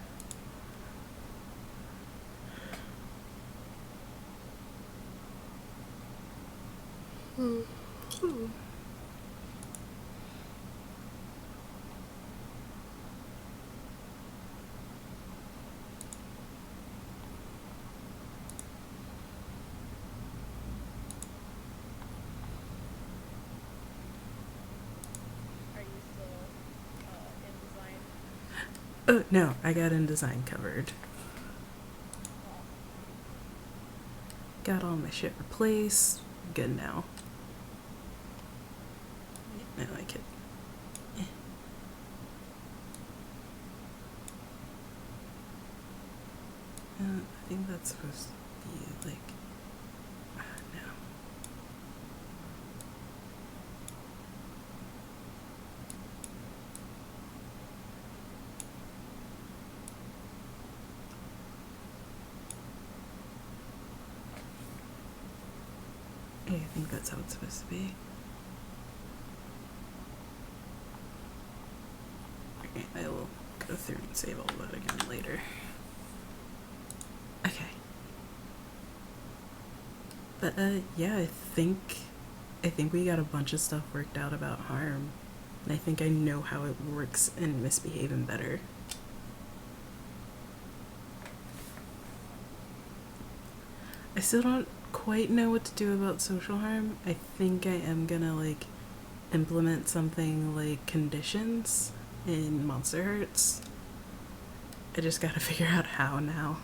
Are you still in design? Oh no, I got InDesign covered. Awesome. Got all my shit replaced. Good now. Now I can. I think that's supposed to be like. No. Yeah, I think that's how it's supposed to be. Okay, I will go through and save all that again later. Okay. But yeah, I think we got a bunch of stuff worked out about harm. And I think I know how it works in misbehaving better. I still don't quite know what to do about social harm. I think I am gonna like implement something like conditions in Monster Hearts. I just gotta figure out how now.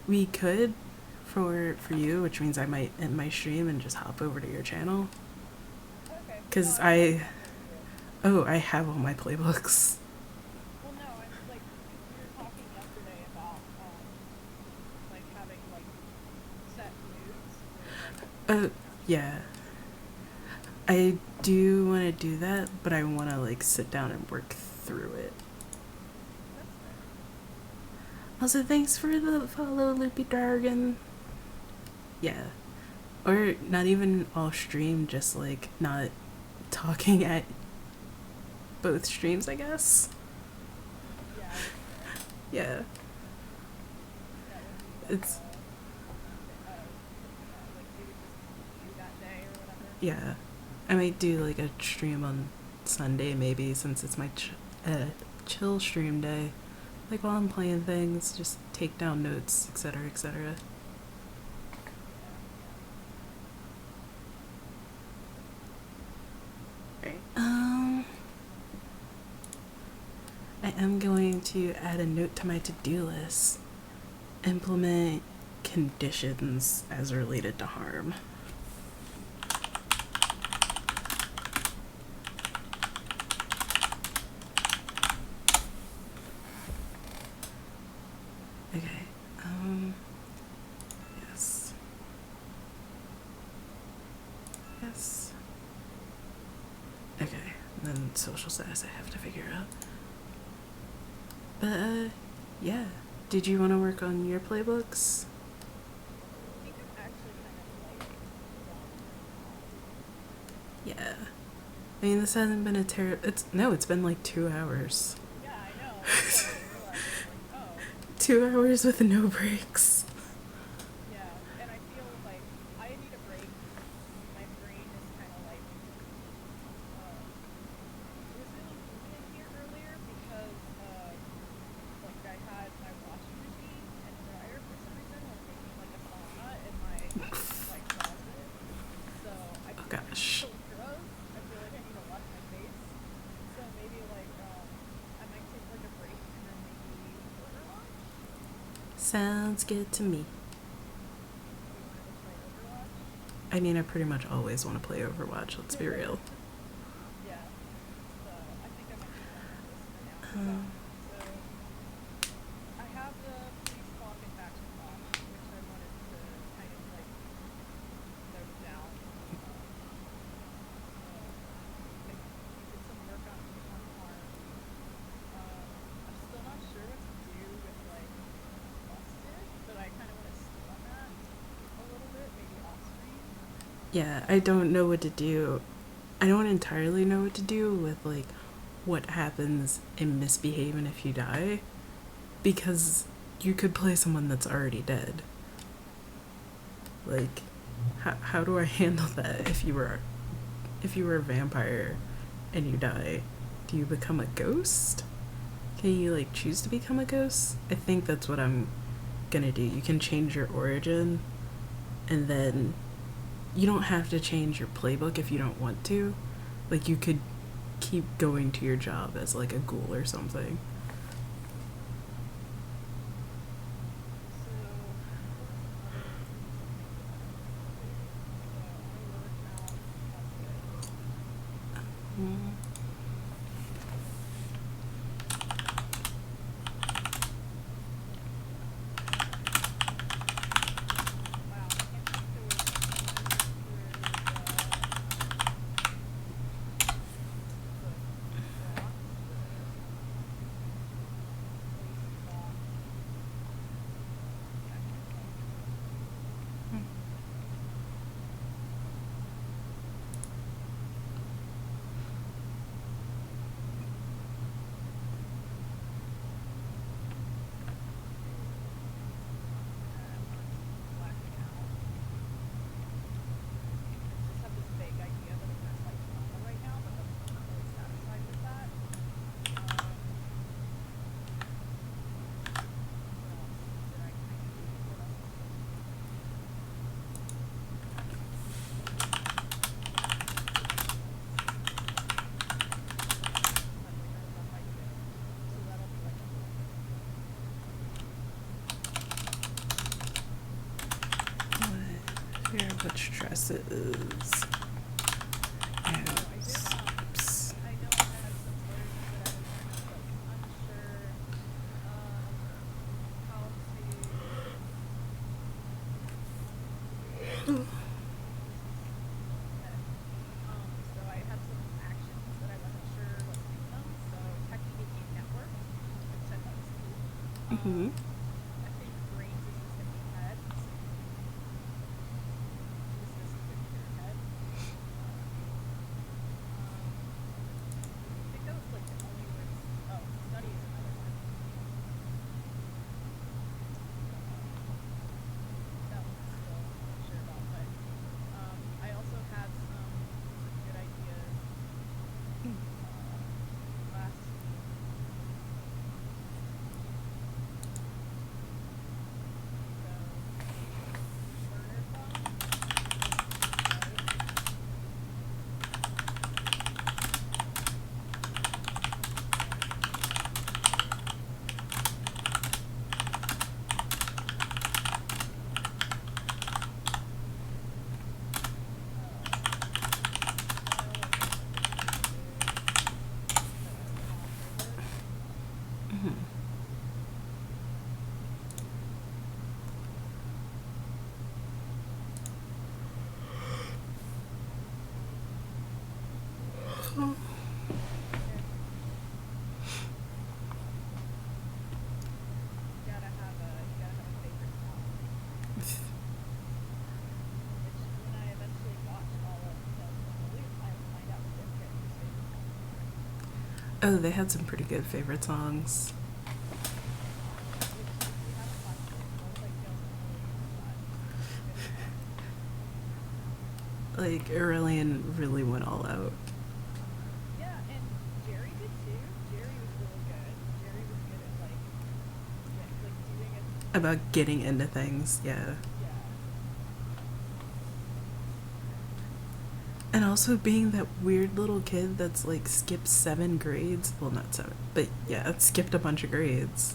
We could for you, which means I might end my stream and just hop over to your channel. Okay. Cause No, I I think Oh, I have all my playbooks. Well, no, I'm like, 'cause we were talking yesterday about like having like set moods where like Uh, you know just yeah. I do want to do that, but I want to like sit down and work through it. that's fair. Also, thanks for the follow, Loopy Dragon. Yeah. Or not even all stream, just like not talking at both streams, I guess. Yeah, that's fair. Yeah. That would be like It's, like it would just be you that day or whatever. yeah. I might do like a stream on Sunday, maybe, since it's my chill stream day. Like while I'm playing things, just take down notes, etc., etc. Right. I am going to add a note to my to-do list. Implement conditions as related to harm. Okay. Yes. Yes. Okay. And then social status I have to figure out. But yeah. Did you want to work on your playbooks? I think I'm actually kind of like Yeah. I mean, this hasn't been a terrible. It's been like 2 hours. yeah, I know. That's what I realized. Like, oh, 2 hours with no breaks. yeah. And I feel like I need a break. My brain is kind of like, it was really moving in here earlier because, like I had my washing machine and dryer for some reason was making like a sauna in my like closet. So I Oh feel gosh. so gross. I feel like I need to wash my face. So maybe like I might take like a break and then maybe order lunch. Sounds good to me. Do you want to play Overwatch? I mean, I pretty much always want to play Overwatch, let's be real. Yeah. So I think I might do that for this for now. Um, So I have the police clock and faction clock, which I wanted to kind of like note down. I did some work on harm. I'm still not sure what to do with like busted, but I kind of want to stew on that a little bit, maybe off screen. yeah, I don't know what to do. I don't entirely know what to do with like what happens in misbehaving if you die, because you could play someone that's already dead. Like, how do I handle that if you were a vampire and you die? Do you become a ghost? Can you like choose to become a ghost? I think that's what I'm gonna do. You can change your origin, and then you don't have to change your playbook if you don't want to. Like, you could keep going to your job as like a ghoul or something. Mm. Here, which dresses? And I know I had Mm-hmm. I think brains is just in your head. This is in your head. I think that was like the only words. Oh, study is another one. That one I'm still unsure about, but I also had some good ideas last week. So, burner phone, right? Mm-hmm. You gotta have a favorite song. Which when I eventually watch all of Tales from the Loop, I find out what their character's favorite songs are. Oh, they had some pretty good favorite songs. Which if you haven't watched it, go play Tales from the Loop and watch. Good stuff. Like, Aurelian really went all out. Yeah, and Jerry did too. Jerry was really good. Jerry was good at like doing it. About getting into things, yeah. Yeah. And also being that weird little kid that's like skipped 7 grades. Well, not 7, but yeah, it skipped a bunch of grades.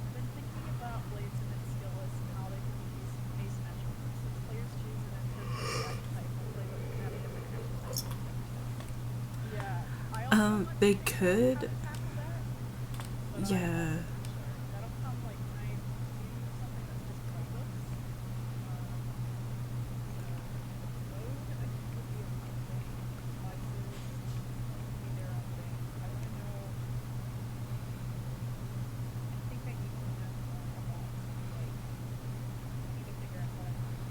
I've been thinking about Blades and its skill list and how they can be asymmetrical. Since players choose an interpretive archetype and play them can have different actions that can affect them. Yeah. I also want to They figure out how could, to tackle that, but I'm yeah. not too sure. That'll come like when I do something that's just playbooks. So mode I think would be a fun thing. Slices would be their own thing. I want to know. I think I need to know more about like I need to figure out what I want.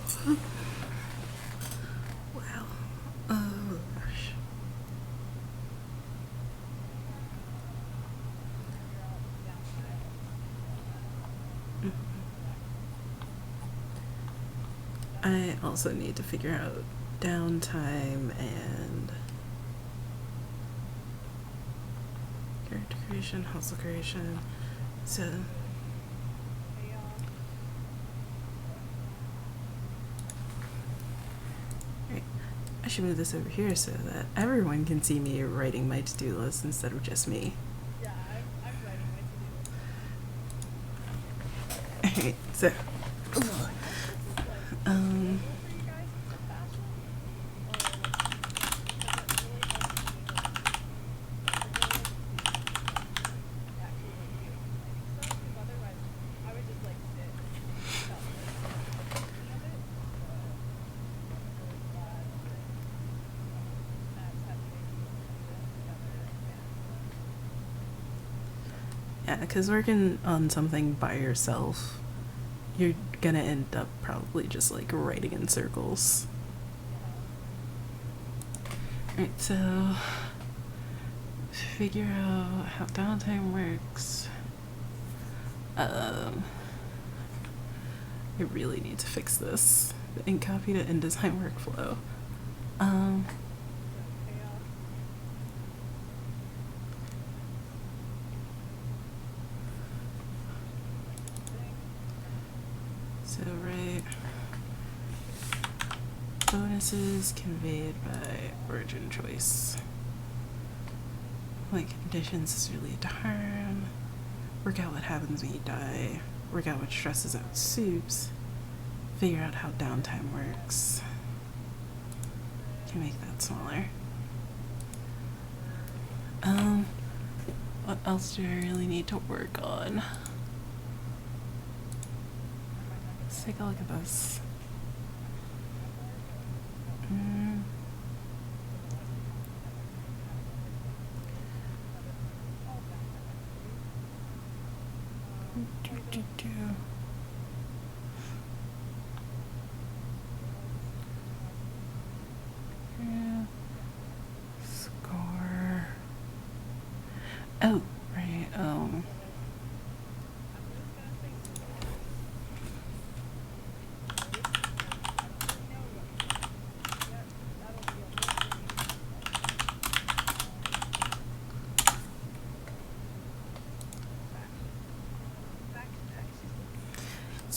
So hopefully on with that. Wow. Oh gosh. Figure out downside. I also need to figure out downtime and character creation, hustle creation. So, Payoff. right. I should move this over here so that everyone can see me writing my to-do list instead of just me. Yeah, I'm writing my to-do list. Alright, so, What's this like? um, Doable for you guys in some fashion? Or like, does it really help you with your goals to actually like do exciting stuff? Because otherwise, I would just like sit without like thinking of it. So I'm really glad that Matt's had the idea to put this together and yeah, because working on something by yourself, you're gonna end up probably just like writing in circles. Alright, so figure out how downtime works. I really need to fix this and copy to InDesign workflow. so payoff. So right, bonuses conveyed by origin choice. Like conditions is related to harm. Work out what happens when you die. Work out what stresses out soups. Figure out how downtime works. Can make that smaller. What else do I really need to work on? Let's take a look at this. Yeah. Score. Oh, right.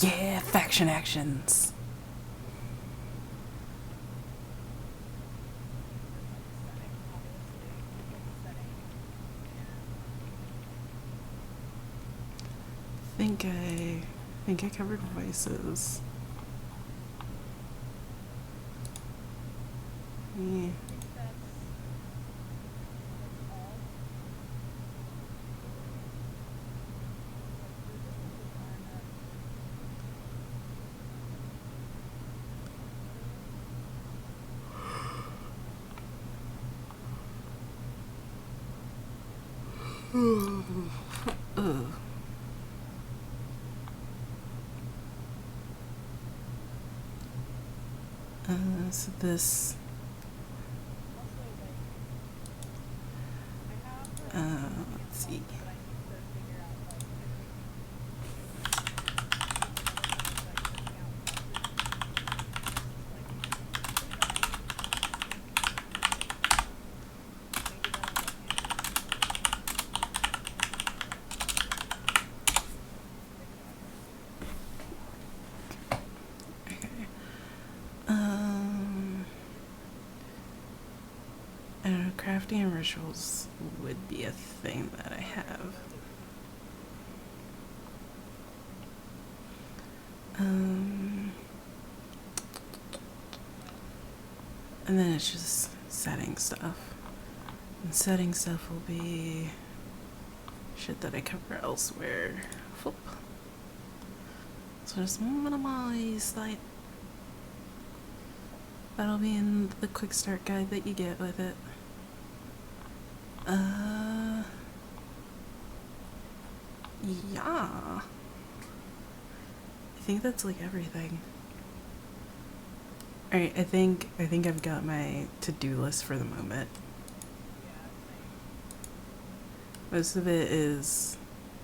Yeah, faction actions. I think I covered voices. Yeah. Ugh. So this. Let's see. I don't know, crafting rituals would be a thing that I have. And then it's just setting stuff. And setting stuff will be shit that I cover elsewhere. Flip. So just minimize that. That'll be in the quick start guide that you get with it. Yeah. I think that's like everything. Alright, I think I've got my to-do list for the moment. Most of it is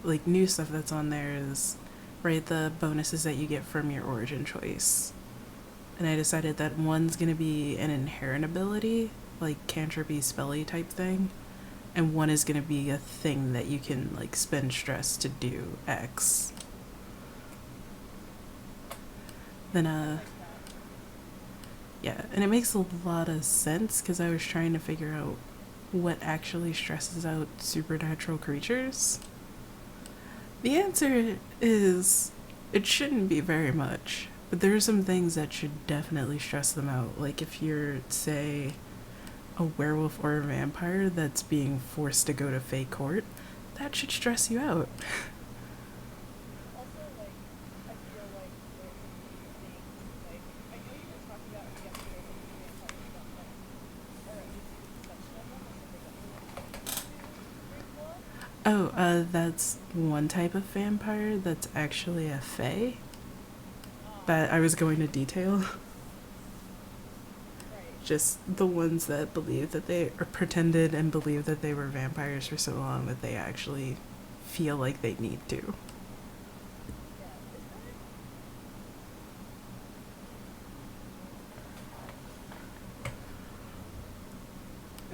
like new stuff that's on there is right the bonuses that you get from your origin choice. And I decided that one's gonna be an inherent ability, like cantripy spelly type thing, and one is gonna be a thing that you can like spend stress to do X. Then yeah, and it makes a lot of sense because I was trying to figure out what actually stresses out supernatural creatures. The answer is it shouldn't be very much, but there are some things that should definitely stress them out. Like if you're, say, a werewolf or a vampire that's being forced to go to Fey Court, that should stress you out. Oh, that's one type of vampire that's actually a fae that I was going to detail. Just the ones that believe that they or pretended and believed that they were vampires for so long that they actually feel like they need to.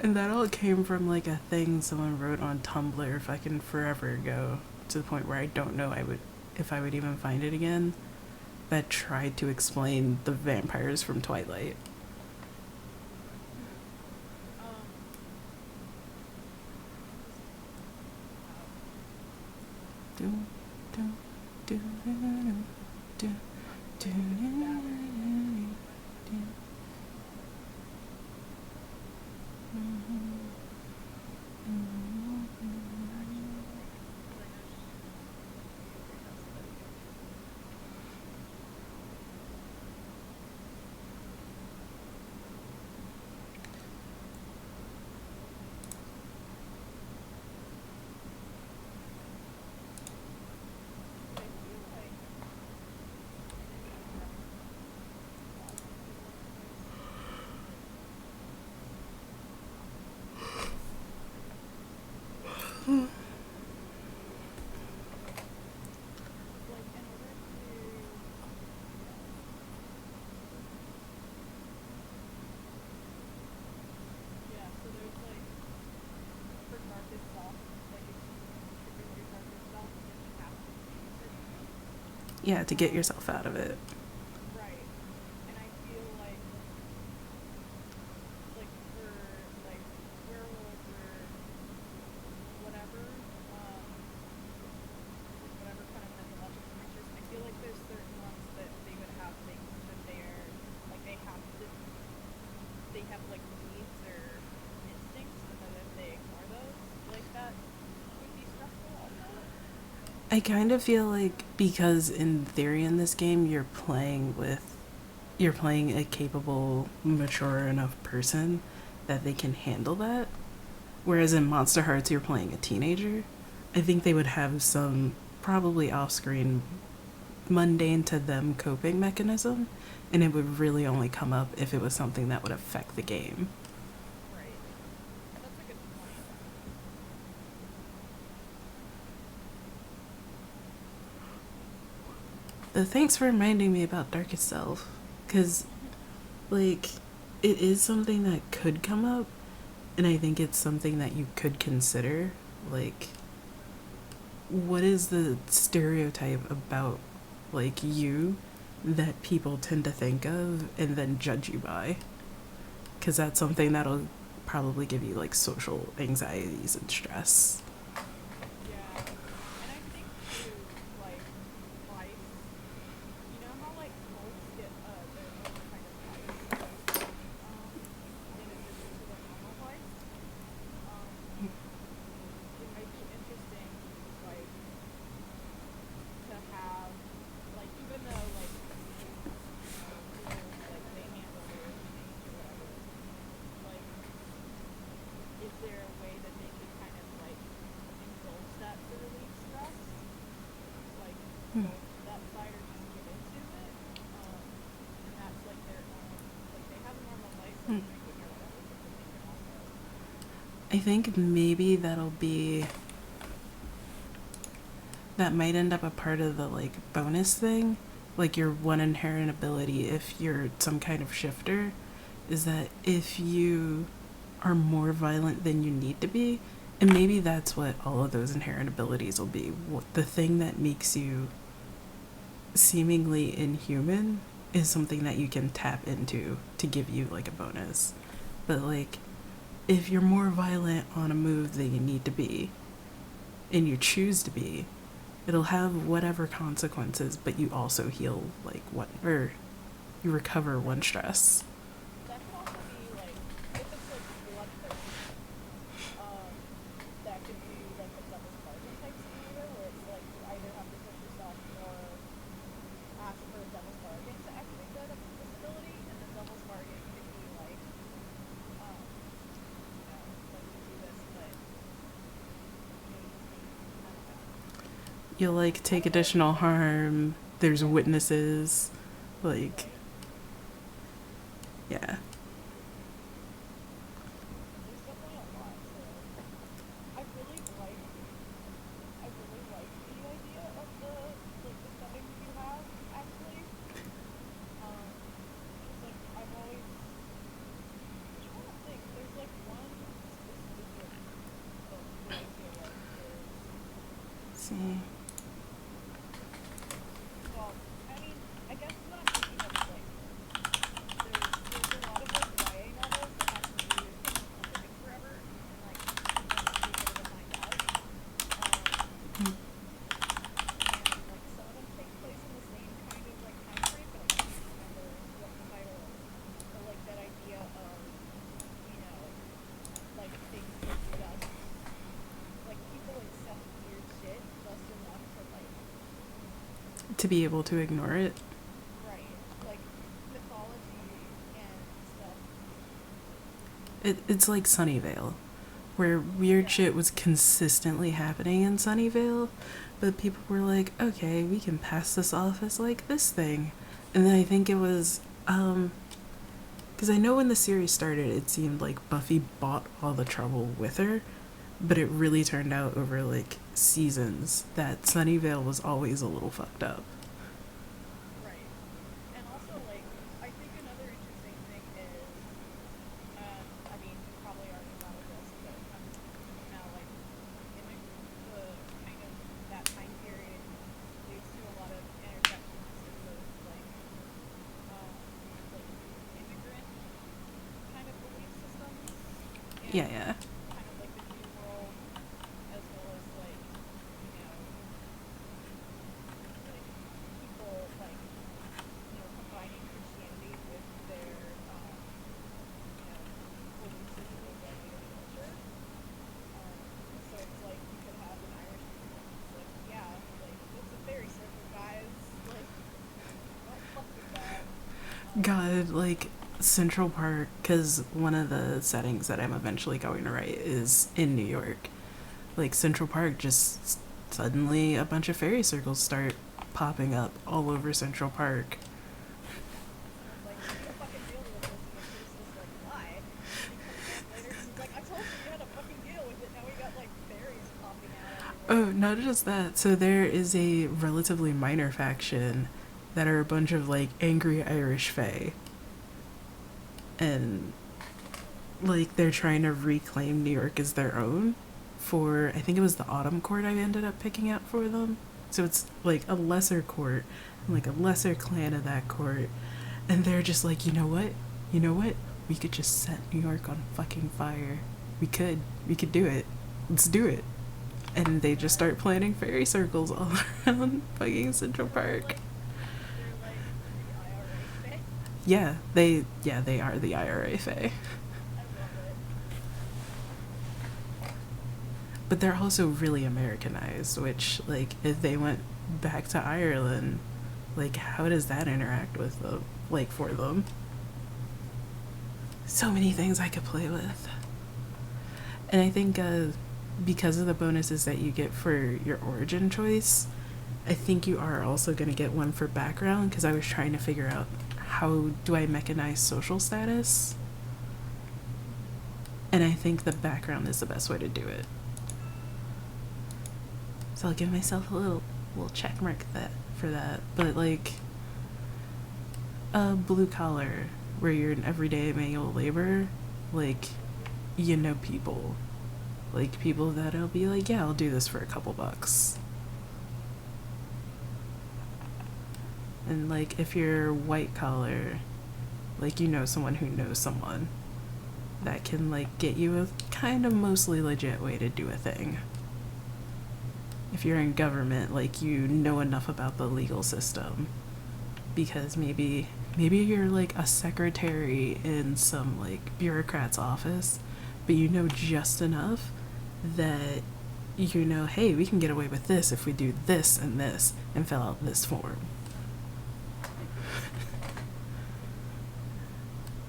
And that all came from like a thing someone wrote on Tumblr fucking forever ago, to the point where I don't know if I would even find it again, that tried to explain the vampires from Twilight. Do, do, do, do, do, do, do. yeah, to get yourself out of it. Right. And I feel like for like werewolves or whatever, like whatever kind of mythological creatures, I feel like there's certain ones that they would have things that they're like they have like needs or instincts, and that if they ignore those, like that would be stressful also. I kind of feel like because in theory in this game you're playing a capable, mature enough person that they can handle that. Whereas in Monster Hearts you're playing a teenager. I think they would have some probably off-screen mundane to them coping mechanism, and it would really only come up if it was something that would affect the game. Right. That's a good point. Thanks for reminding me about Darkest Self, because like it is something that could come up, and I think it's something that you could consider. Like, what is the stereotype about like you that people tend to think of and then judge you by? Because that's something that'll probably give you like social anxieties and stress. Yeah. And I think too, like life, you know how like cults get their own kind of life, in addition to their normal life. Um, it might be interesting, like to have, like even though like ghouls like they handle their things or whatever, like is there a way that they could kind of like indulge that to relieve stress? Like go into that side or just get into it? And that's like their own, like they have a normal life like drinking or whatever, but then they can also, I think maybe that might end up a part of the like bonus thing, like your one inherent ability if you're some kind of shifter, is that if you are more violent than you need to be, and maybe that's what all of those inherent abilities will be. What the thing that makes you seemingly inhuman is something that you can tap into to give you like a bonus. But like if you're more violent on a move than you need to be and you choose to be, it'll have whatever consequences, but you also heal like one or you recover one right. stress. That could also be like if it's like bloodthirsty, um, that could be like a devil's bargain type scenario where it's like you either have to push yourself or ask for a devil's bargain to activate this ability, and the devil's bargain could be like, um, like you do this, but maybe I don't know. You'll like I take don't know. additional harm. There's Yeah. witnesses. Like, Right. yeah. There's definitely a lot to. I really like. I really like the idea of the settings you have actually. Because like I've always. I'm trying to think. There's like one specific book that I feel like is. Let's see. Well, I mean, I guess what I'm thinking of is like there's a lot of like YA novels that have to do with like people living forever and like eventually getting to find out. Um, and like some of them take place in the same kind of like time frame, but I can't remember what the title is. But like that idea of, you know, like things that just like people accept weird shit just enough to like To be able to ignore it. right, like mythology and stuff. It's like Sunnyvale, where weird Yeah. shit was consistently happening in Sunnyvale, but people were like, okay, we can pass this off as like this thing. And then I think it was, because I know when the series started, it seemed like Buffy bought all the trouble with her, but it really turned out over like seasons that Sunnyvale was always a little fucked up. Right. And also, like, I think another interesting thing is, I mean, you probably already thought of this, but I'm just thinking now, like, the kind of that time period leads to a lot of intersection Yeah, yeah. kind of like the New World, as well as like, you know, like people like, you know, combining Christianity with their, you know, beliefs in identity and culture. So it's like you could have an Irish person who's like, yeah, like it's a fairy circle, guys. Like, don't fuck with that. God, like Central Park, because one of the settings that I'm eventually going to write is in New York. Like Central Park, just suddenly a bunch of fairy circles start popping up all over Central Park. And it's like, you need to fucking deal with this. And the priest is like, why? And he comes back later and he's like, I told you had to fucking deal with it. Now we got like fairies popping out Oh, everywhere. not just that. So there is a relatively minor faction that are a bunch of like angry Irish fae. And like they're trying to reclaim New York as their own for I think it was the Autumn Court I ended up picking out for them. So it's like a lesser court, like a lesser clan of that court. And they're just like, you know what? You know what? We could just set New York on fucking fire. We could. We could do it. Let's do it. And they just start planting fairy circles all around fucking Central Park. They're like the IRA thing. They are the IRA Fae. I love it. But they're also really Americanized, which like if they went back to Ireland, like how does that interact with them? Like for them? So many things I could play with. And I think because of the bonuses that you get for your origin choice, I think you are also going to get one for background because I was trying to figure out how do I mechanize social status. And I think the background is the best way to do it. So I'll give myself a little check mark for that. But like a blue collar where you're an everyday manual labor, like you know people. Like people that'll be like, yeah, I'll do this for a couple bucks. And like if you're white collar, like you know someone who knows someone that can like get you a kind of mostly legit way to do a thing. If you're in government, like you know enough about the legal system because maybe you're like a secretary in some like bureaucrat's office, but you know just enough that you know, hey, we can get away with this if we do this and fill out this form.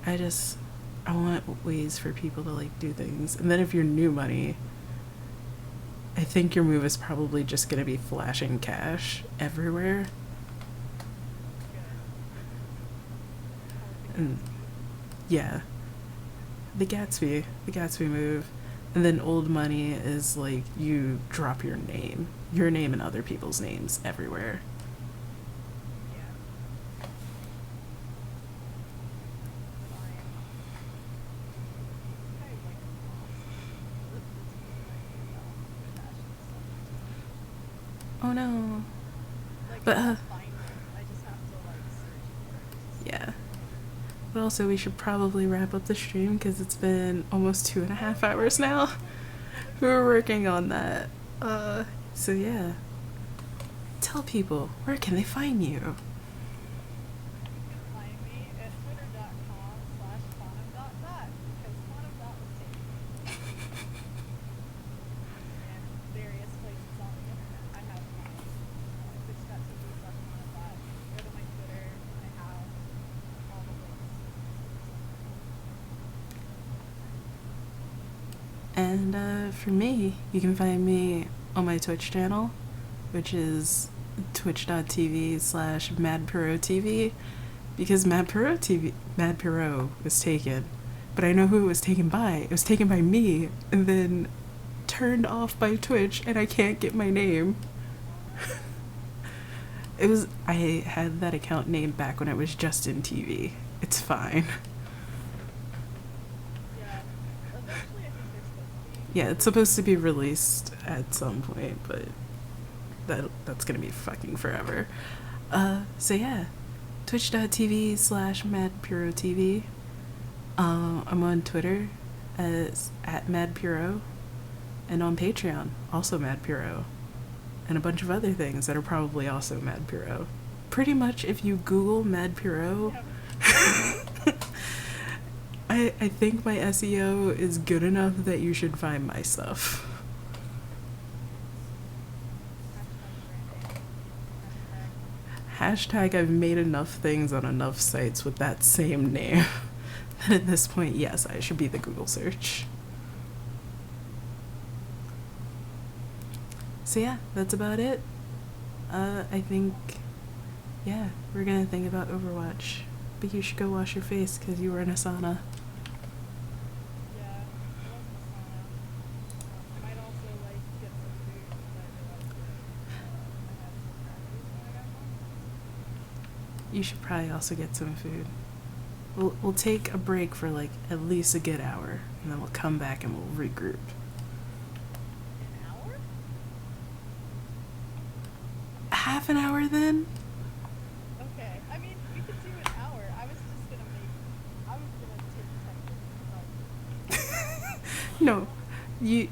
I want ways for people to like do things. And then if you're new money, I think your move is probably just going to be flashing cash everywhere. Good. And yeah, the Gatsby move. And then old money is like you drop your name and other people's names everywhere. Yeah. Fine. I like Oh no. like But I'll find it. I just have to like search for it. yeah. But also, we should probably wrap up the stream because it's been almost 2.5 hours now. We were working on that. So yeah. Tell people, where can they find you? You can find me at twitter.com/quantum.dot because quantum dot was taken. And various places on the internet. I have my twitch.tv/quantum.dot. Go to my Twitter. I have all the links. And for me, you can find me on my Twitch channel, which is twitch.tv/MadPerotTV, because Mad Perot was taken. But I know who it was taken by. It was taken by me, and then turned off by Twitch, and I can't get my name. I had that account name back when it was Justin TV. It's fine. Yeah. Eventually, I think they're supposed to be. Yeah, it's supposed to be released at some point, but that's gonna be fucking forever. So yeah, twitch.tv/MadPuroTV. I'm on Twitter as at Mad Puro, and on Patreon, also Mad Puro, and a bunch of other things that are probably also Mad Puro. Pretty much, if you Google Mad Puro, I think my SEO is good enough that you should find my stuff. Hashtag I've made enough things on enough sites with that same name that at this point, yes, I should be the Google search. So yeah, that's about it. I think, yeah, we're gonna think about Overwatch. But you should go wash your face because you were in a sauna. Yeah, I was in the sauna. I might also like get some food because I realized that I had some crackers when I got home. You should probably also get some food. We'll take a break for like at least a good hour, and then we'll come back and we'll regroup. An hour? Half an hour then? Okay. I mean, we could do an hour. I was gonna take 10 minutes. No, you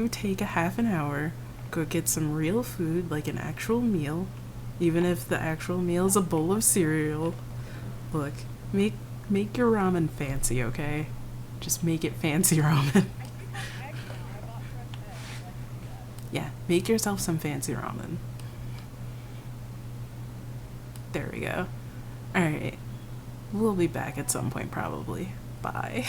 take a half an hour, go get some real food, like an actual meal, even if the actual meal is a bowl of cereal. Look, make your ramen fancy, okay? Just make it fancy ramen. I do have eggs now. I bought fresh eggs, so I can do that. Yeah, make yourself some fancy ramen. There we go. Alright. We'll be back at some point, probably. Bye.